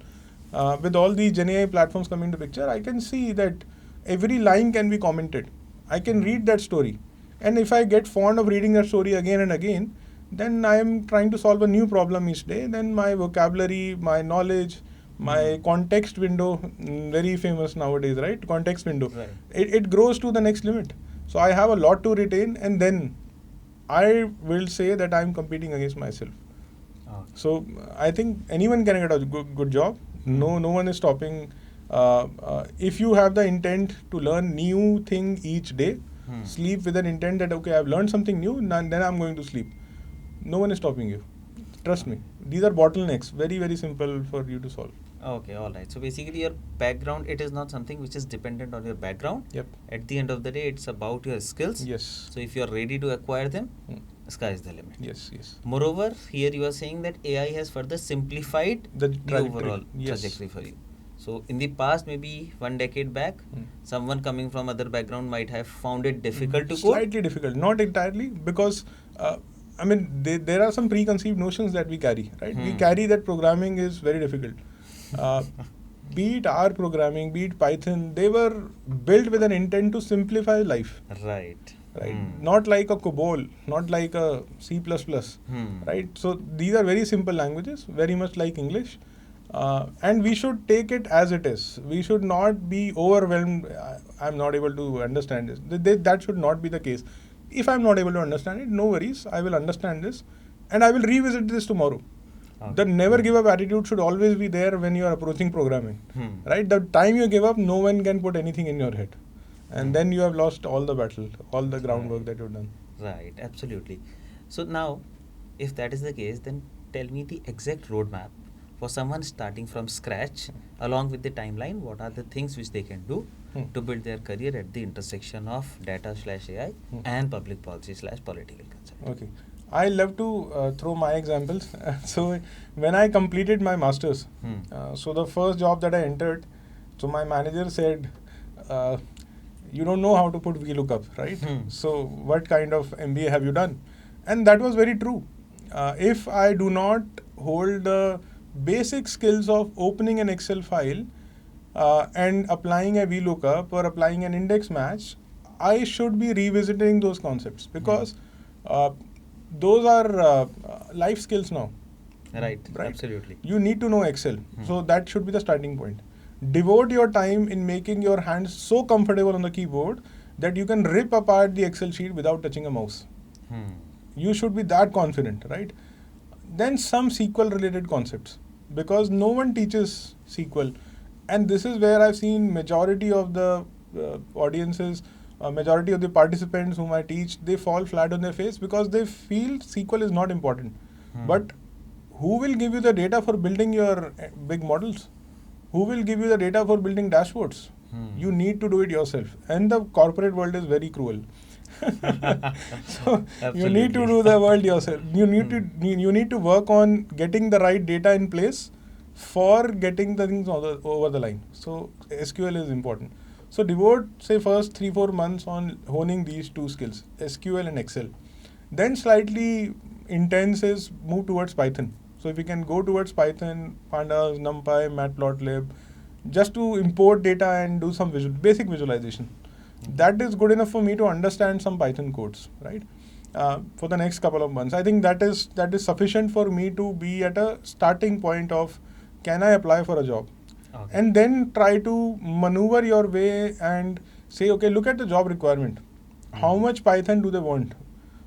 with all these Gen AI platforms coming into picture. I can see that every line can be commented. I can read that story. And if I get fond of reading that story again and again, then I am trying to solve a new problem each day. Then my vocabulary, my knowledge, my context window, very famous nowadays, right? Context window.
Right.
It grows to the next limit. So I have a lot to retain, and then I will say that I am competing against myself.
Okay.
So I think anyone can get a good job. No one is stopping. If you have the intent to learn new thing each day, sleep with an intent that, okay, I've learned something new, and then I'm going to sleep. No one is stopping you. Trust me. These are bottlenecks. Very, very simple for you to solve.
Okay, all right. So basically your background, it is not something which is dependent on your background.
Yep.
At the end of the day, it's about your skills.
Yes.
So if you are ready to acquire them, sky is the limit.
Yes.
Moreover, here you are saying that AI has further simplified the overall trajectory for you. So in the past, maybe 1 decade back, someone coming from other background might have found it difficult to code.
Slightly difficult, not entirely, because there are some preconceived notions that we carry, right? We carry that programming is very difficult. Be it R programming, be it Python, they were built with an intent to simplify life.
Right.
right? Not like a COBOL, not like a C++, right? So these are very simple languages, very much like English. And we should take it as it is. We should not be overwhelmed. I'm not able to understand this. That should not be the case. If I'm not able to understand it, no worries. I will understand this and I will revisit this tomorrow.
Okay.
The never give up attitude should always be there when you are approaching programming, right? The time you give up, no one can put anything in your head. And then you have lost all the battle, all the groundwork that you've done.
Right, absolutely. So now, if that is the case, then tell me the exact roadmap for someone starting from scratch, along with the timeline. What are the things which they can do to build their career at the intersection of data/AI and public policy/political consulting?
Okay. I love to throw my examples. So when I completed my master's, so the first job that I entered, so my manager said, you don't know how to put VLOOKUP, right? So what kind of MBA have you done? And that was very true. If I do not hold the basic skills of opening an Excel file and applying a VLOOKUP or applying an index match, I should be revisiting those concepts because those are life skills now.
Right, absolutely.
You need to know Excel. So that should be the starting point. Devote your time in making your hands so comfortable on the keyboard that you can rip apart the Excel sheet without touching a mouse. You should be that confident, right? Then some SQL related concepts, because no one teaches SQL. And this is where I've seen majority of the audiences, majority of the participants whom I teach, they fall flat on their face because they feel SQL is not important. But who will give you the data for building your big models? Who will give you the data for building dashboards? You need to do it yourself. And the corporate world is very cruel. So you need to do the world yourself. You need to work on getting the right data in place for getting the things over the line. So SQL is important. So devote, say, first 3-4 months on honing these two skills, SQL and Excel. Then slightly intense is move towards Python. So if you can go towards Python, Pandas, NumPy, Matplotlib, just to import data and do some basic visualization. That is good enough for me to understand some Python codes, right? For the next couple of months. I think that is sufficient for me to be at a starting point of, can I apply for a job? Okay. And then try to maneuver your way and say, okay, look at the job requirement. How much Python do they want?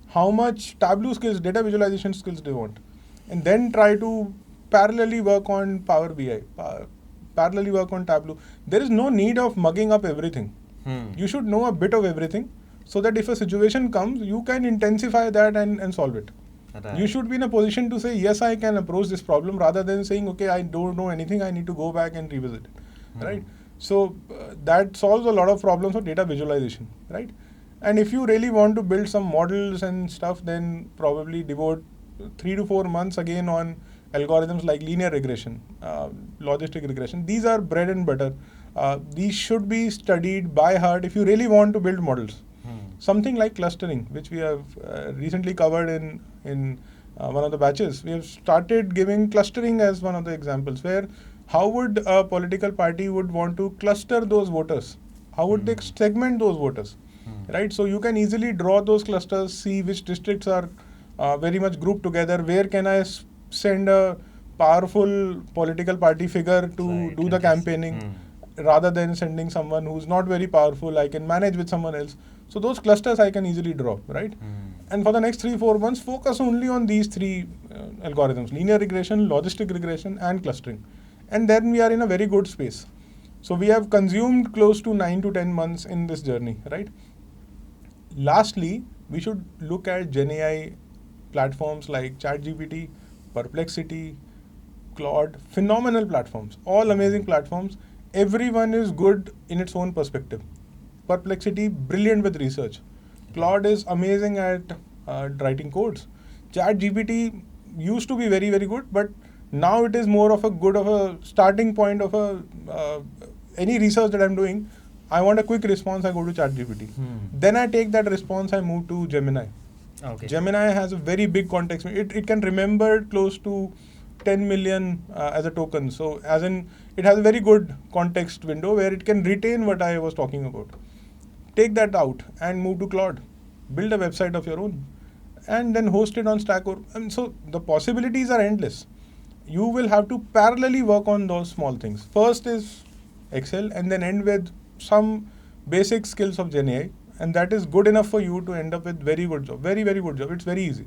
How much Tableau skills, data visualization skills do they want? And then try to parallelly work on Power BI, parallelly work on Tableau. There is no need of mugging up everything. You should know a bit of everything so that if a situation comes, you can intensify that and solve it. Right. You should be in a position to say, yes, I can approach this problem rather than saying, okay, I don't know anything, I need to go back and revisit it, right? So that solves a lot of problems for data visualization, right? And if you really want to build some models and stuff, then probably devote 3 to 4 months again on algorithms like linear regression, logistic regression. These are bread and butter. These should be studied by heart if you really want to build models. Something like clustering, which we have recently covered in one of the batches. We have started giving clustering as one of the examples where how would a political party would want to cluster those voters? How would they segment those voters? Right? So you can easily draw those clusters, see which districts are very much grouped together. Where can I send a powerful political party figure to do the campaigning rather than sending someone who's not very powerful? I can manage with someone else. So those clusters I can easily draw, right? And for the next 3-4 months, focus only on these three algorithms: linear regression, logistic regression, and clustering. And then we are in a very good space. So we have consumed close to 9 to 10 months in this journey, right? Lastly, we should look at GenAI platforms like ChatGPT, Perplexity, Claude, phenomenal platforms, all amazing platforms. Everyone is good in its own perspective. Perplexity, brilliant with research. Claude is amazing at writing codes. ChatGPT used to be very, very good, but now it is more of a starting point of any research that I'm doing. I want a quick response, I go to ChatGPT. Then I take that response, I move to Gemini. Okay. Gemini has a very big context. It can remember close to 10 million as a token. So as in, it has a very good context window where it can retain what I was talking about. Take that out and move to Claude. build a website of your own, and then host it on Stack. And so the possibilities are endless. You will have to parallelly work on those small things. First is Excel, and then end with some basic skills of Gen AI, and that is good enough for you to end up with very good job, very good job. It's very easy,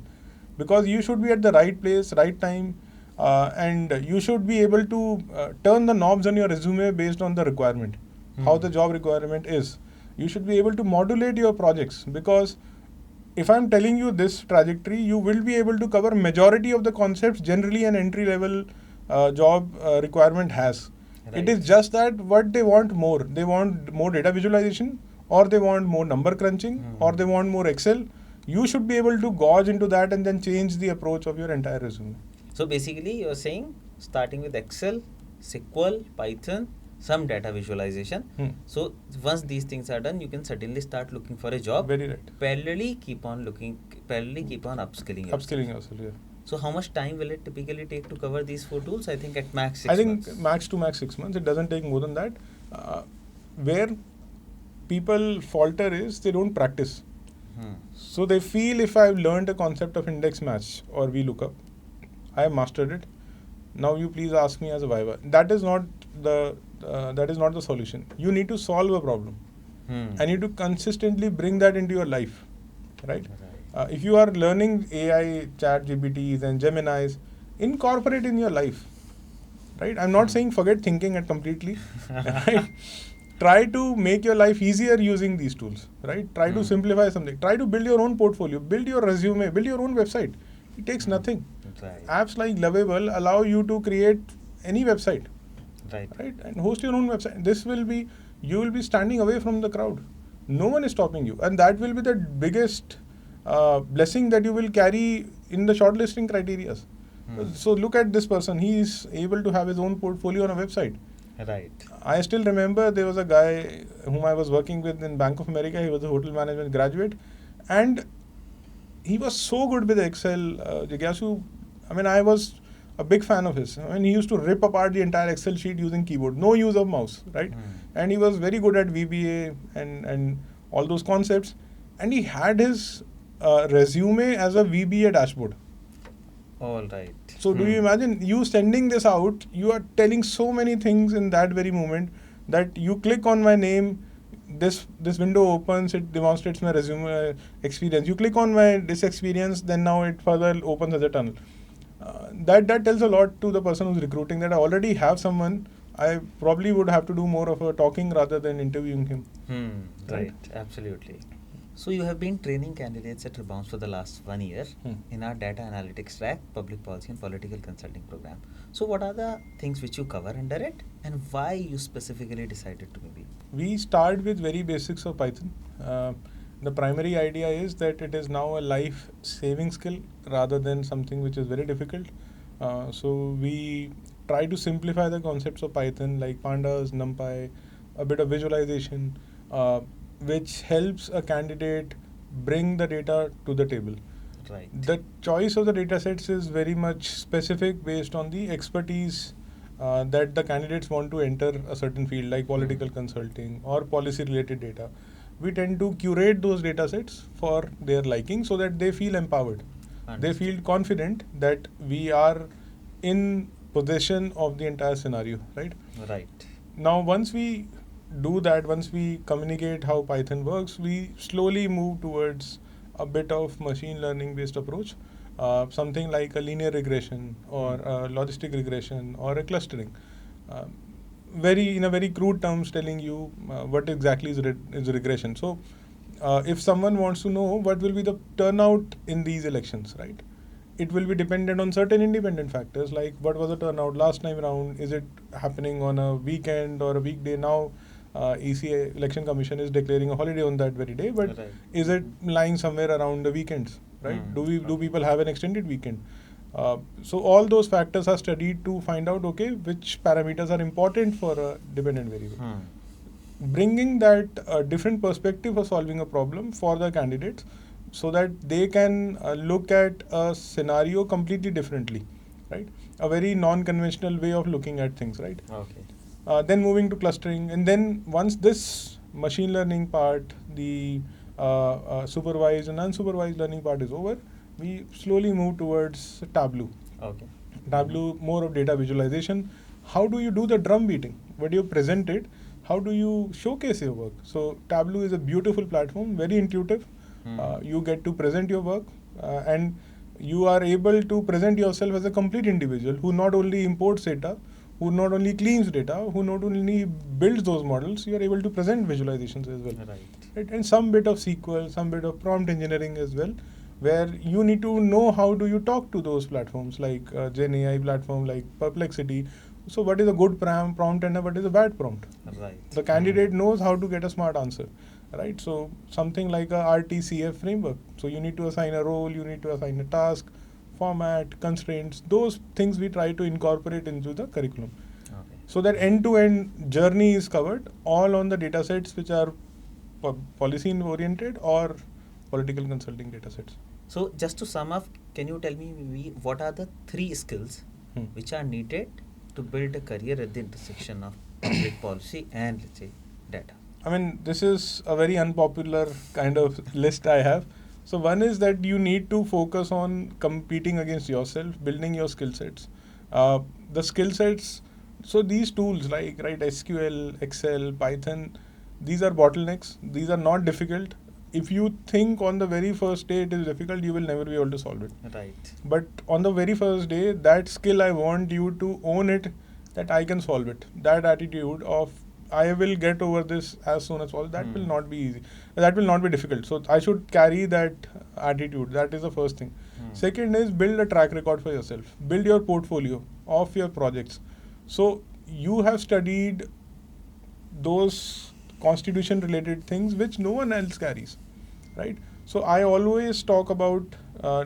because you should be at the right place, right time, and you should be able to turn the knobs on your resume based on the requirement, how the job requirement is. You should be able to modulate your projects, because if I'm telling you this trajectory, you will be able to cover majority of the concepts generally an entry level job requirement has. Right. It is just that what they want more. They want more data visualization, or they want more number crunching, or they want more Excel. You should be able to gauge into that and then change the approach of your entire resume.
So basically you're saying starting with Excel, SQL, Python, some data visualization. So once these things are done, you can certainly start looking for a job.
Very right.
Parallelly keep on upskilling yourself.
Upskilling yourself, yeah.
So how much time will it typically take to cover these 4 tools? I think at max 6 months.
I think max to max 6 months. It doesn't take more than that. Where people falter is they don't practice. So they feel if I've learned a concept of index match or VLOOKUP, I have mastered it. Now you please ask me as a Viva. That is not the solution. You need to solve a problem. And you need to consistently bring that into your life, right? If you are learning AI, chat GPTs and Geminis, incorporate in your life, right? I'm not saying forget thinking it completely, right? Try to make your life easier using these tools, right? Try to simplify something. Try to build your own portfolio, build your resume, build your own website. It takes nothing.
Right.
Apps like Lovable allow you to create any website,
right?
And host your own website. You will be standing away from the crowd. No one is stopping you, and that will be the biggest blessing that you will carry in the shortlisting criteria. So look at this person. He is able to have his own portfolio on a website.
Right.
I still remember there was a guy whom I was working with in Bank of America. He was a hotel management graduate, and he was so good with Excel. Jigyasu, I was a big fan of his. He used to rip apart the entire Excel sheet using keyboard, no use of mouse, right? And he was very good at VBA and all those concepts. And he had his resume as a VBA dashboard.
All right.
So do you imagine you sending this out? You are telling so many things in that very moment that you click on my name, this window opens, it demonstrates my resume experience. You click on this experience, then now it further opens as a tunnel. That tells a lot to the person who's recruiting that I already have someone. I probably would have to do more of a talking rather than interviewing him.
Right, absolutely. So you have been training candidates at Rebounce for the last 1 year in our data analytics track, public policy and political consulting program. So what are the things which you cover under it, and why you specifically decided to maybe?
We start with very basics of Python. The primary idea is that it is now a life-saving skill rather than something which is very difficult. So we try to simplify the concepts of Python like pandas, NumPy, a bit of visualization, which helps a candidate bring the data to the table.
Right.
The choice of the data sets is very much specific based on the expertise that the candidates want to enter a certain field like political consulting or policy related data. We tend to curate those data sets for their liking so that they feel empowered. They feel confident that we are in possession of the entire scenario, right?
Right.
Now, once we do that, once we communicate how Python works, we slowly move towards a bit of machine learning based approach, something like a linear regression or a logistic regression or a clustering. In a very crude terms, telling you what exactly is regression. So, if someone wants to know what will be the turnout in these elections, right? It will be dependent on certain independent factors like what was the turnout last time around, is it happening on a weekend or a weekday now? EC Election Commission is declaring a holiday on that very day, but is it lying somewhere around the weekends, right? Do people have an extended weekend? So all those factors are studied to find out, which parameters are important for a dependent variable. Bringing that different perspective of solving a problem for the candidates so that they can look at a scenario completely differently, right? A very non-conventional way of looking at things, right?
Okay.
Then moving to clustering, and then once this machine learning part, the supervised and unsupervised learning part is over, we slowly move towards Tableau.
Okay.
Tableau, more of data visualization. How do you do the drum beating? What do you present it? How do you showcase your work? So Tableau is a beautiful platform, very intuitive. You get to present your work and you are able to present yourself as a complete individual who not only imports data, who not only cleans data, who not only builds those models, you are able to present visualizations as well. Right? And some bit of SQL, some bit of prompt engineering as well, where you need to know how do you talk to those platforms like Gen AI platform, like Perplexity. So what is a good prompt and what is a bad prompt?
Right.
The candidate knows how to get a smart answer. Right, so something like a RTCF framework. So you need to assign a role, you need to assign a task, format, constraints. Those things we try to incorporate into the curriculum.
Okay.
So that end-to-end journey is covered, all on the data sets which are policy-oriented or political consulting data sets.
So just to sum up, can you tell me maybe what are the 3 skills which are needed to build a career at the intersection of public policy and, let's say, data?
I mean, this is a very unpopular kind of list I have. So one is that you need to focus on competing against yourself, building your skill sets. The skill sets, so these tools like SQL, Excel, Python, these are bottlenecks. These are not difficult. If you think on the very first day it is difficult, you will never be able to solve it.
Right.
But on the very first day, that skill, I want you to own it, that I can solve it. That attitude of I will get over this as soon as possible. That will not be easy. That will not be difficult. So I should carry that attitude. That is the first thing. Second is build a track record for yourself. Build your portfolio of your projects. So you have studied those constitution related things which no one else carries, right? So I always talk about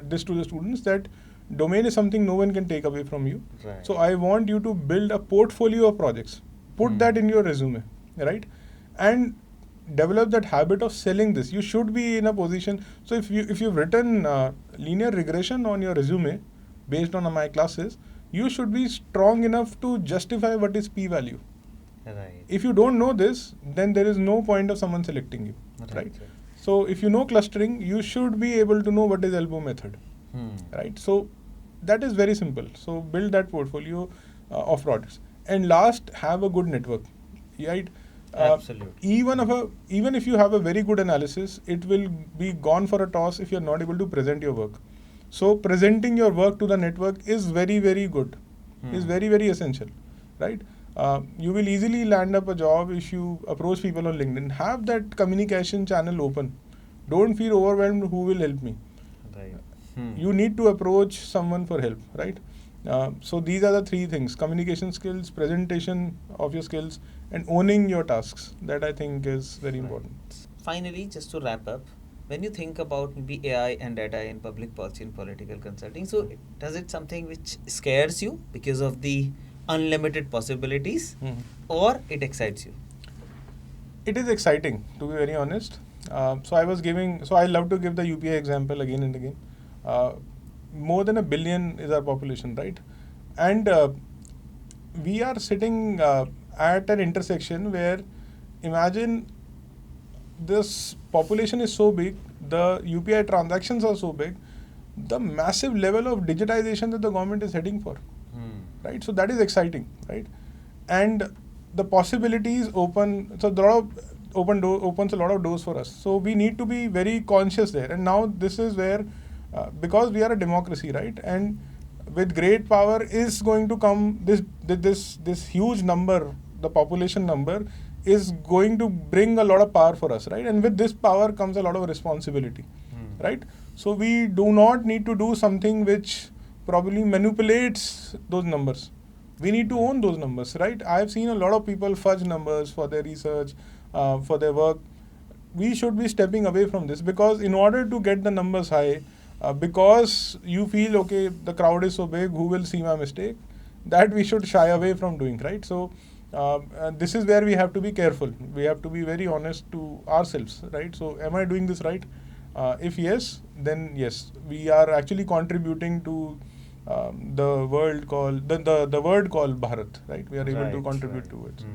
this to the students, that domain is something no one can take away from you.
Right.
So I want you to build a portfolio of projects. Put that in your resume, right? And develop that habit of selling this. You should be in a position. So if you've written linear regression on your resume based on my classes, you should be strong enough to justify what is p-value.
Right.
If you don't know this, then there is no point of someone selecting you, right? So if you know clustering, you should be able to know what is elbow method, right? So that is very simple. So build that portfolio of products. And last, have a good network, right?
Absolutely.
Even if you have a very good analysis, it will be gone for a toss if you're not able to present your work. So presenting your work to the network is very, very good, is very, very essential, right? You will easily land up a job if you approach people on LinkedIn. Have that communication channel open. Don't feel overwhelmed, who will help me?
Right.
You need to approach someone for help, right? So these are the 3 things: communication skills, presentation of your skills, and owning your tasks. That I think is very important.
Finally, just to wrap up, when you think about maybe AI and data in public policy and political consulting, so does it something which scares you because of the unlimited possibilities, or it excites you?
It is exciting, to be very honest. So I love to give the UPI example again and again. More than 1 billion is our population, right? And we are sitting at an intersection where, imagine, this population is so big, the UPI transactions are so big, the massive level of digitization that the government is heading for, right? So that is exciting, right? And the possibilities open, so there are opens a lot of doors for us. So we need to be very conscious there. And now this is where, because we are a democracy, right? And with great power is going to come this huge number, the population number is going to bring a lot of power for us, right? And with this power comes a lot of responsibility, right? So we do not need to do something which probably manipulates those numbers. We need to own those numbers, right? I've seen a lot of people fudge numbers for their research, for their work. We should be stepping away from this, because in order to get the numbers high, because you feel, okay, the crowd is so big, who will see my mistake? That we should shy away from doing, right? So this is where we have to be careful. We have to be very honest to ourselves, right? So am I doing this right? If yes, then yes, we are actually contributing to the word called Bharat, right? We are able to contribute towards.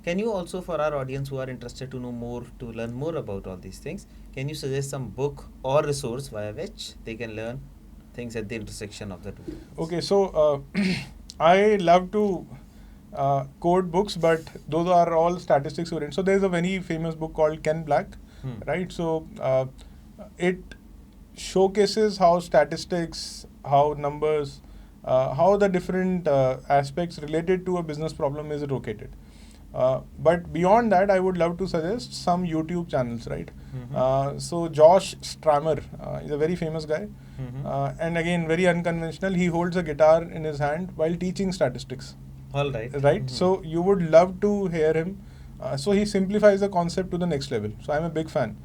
Can you also, for our audience who are interested to know more, to learn more about all these things, can you suggest some book or resource via which they can learn things at the intersection of the two?
Okay, so I love to code books, but those are all statistics oriented. So there's a very famous book called Ken Black, right? So it showcases how statistics, how numbers, how the different aspects related to a business problem is located. But beyond that, I would love to suggest some YouTube channels, right? So Josh Stramer is a very famous guy, and again very unconventional. He holds a guitar in his hand while teaching statistics.
All right.
Right. So you would love to hear him. So he simplifies the concept to the next level. So I'm a big fan.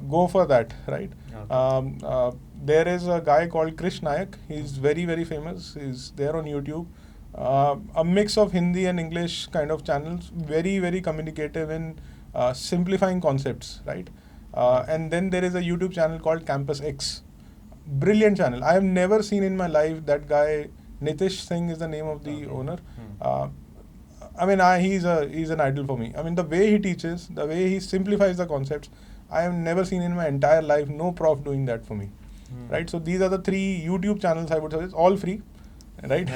Go for that, right?
Okay.
There is a guy called Krish Nayak. He's very, very famous. He's there on YouTube. A mix of Hindi and English kind of channels. Very, very communicative in simplifying concepts, right? And then there is a YouTube channel called Campus X. Brilliant channel. I have never seen in my life that guy. Nitish Singh is the name of the owner. I mean, he's an idol for me. I mean, the way he teaches, the way he simplifies the concepts, I have never seen in my entire life no prof doing that for me, right? So these are the 3 YouTube channels I would suggest, all free, right?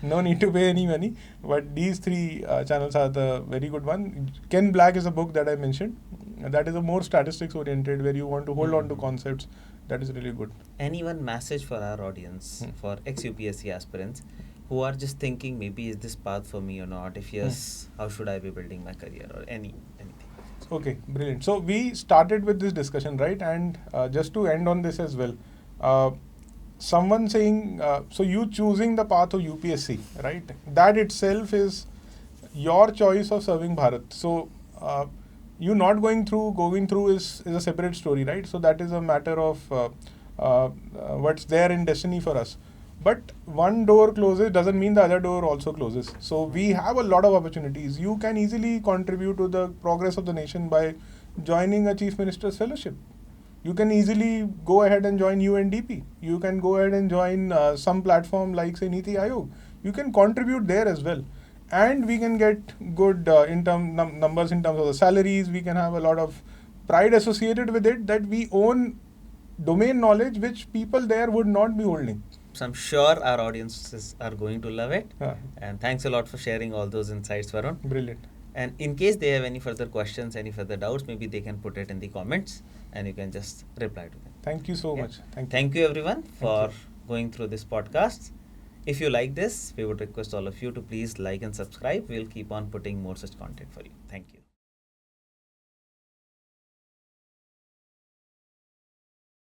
No need to pay any money, but these 3 channels are the very good one. Ken Black is a book that I mentioned. That is a more statistics oriented, where you want to hold on to concepts. That is really good.
Any one message for our audience, for ex-UPSC aspirants who are just thinking, maybe is this path for me or not? If yes, how should I be building my career, or anything?
Okay, brilliant. So we started with this discussion, right? And just to end on this as well, someone saying, so you choosing the path of UPSC, right? That itself is your choice of serving Bharat. So you not going through is a separate story, right? So that is a matter of what's there in destiny for us. But one door closes doesn't mean the other door also closes. So we have a lot of opportunities. You can easily contribute to the progress of the nation by joining a Chief Minister's Fellowship. You can easily go ahead and join UNDP. You can go ahead and join some platform like, say, Niti Aayog. You can contribute there as well. And we can get good numbers in terms of the salaries. We can have a lot of pride associated with it, that we own domain knowledge which people there would not be holding.
So I'm sure our audiences are going to love it.
Yeah.
And thanks a lot for sharing all those insights, Varun.
Brilliant.
And in case they have any further questions, any further doubts, maybe they can put it in the comments and you can just reply to them.
Thank you so much.
Thank you everyone for going through this podcast. If you like this, we would request all of you to please like and subscribe. We'll keep on putting more such content for you. Thank you.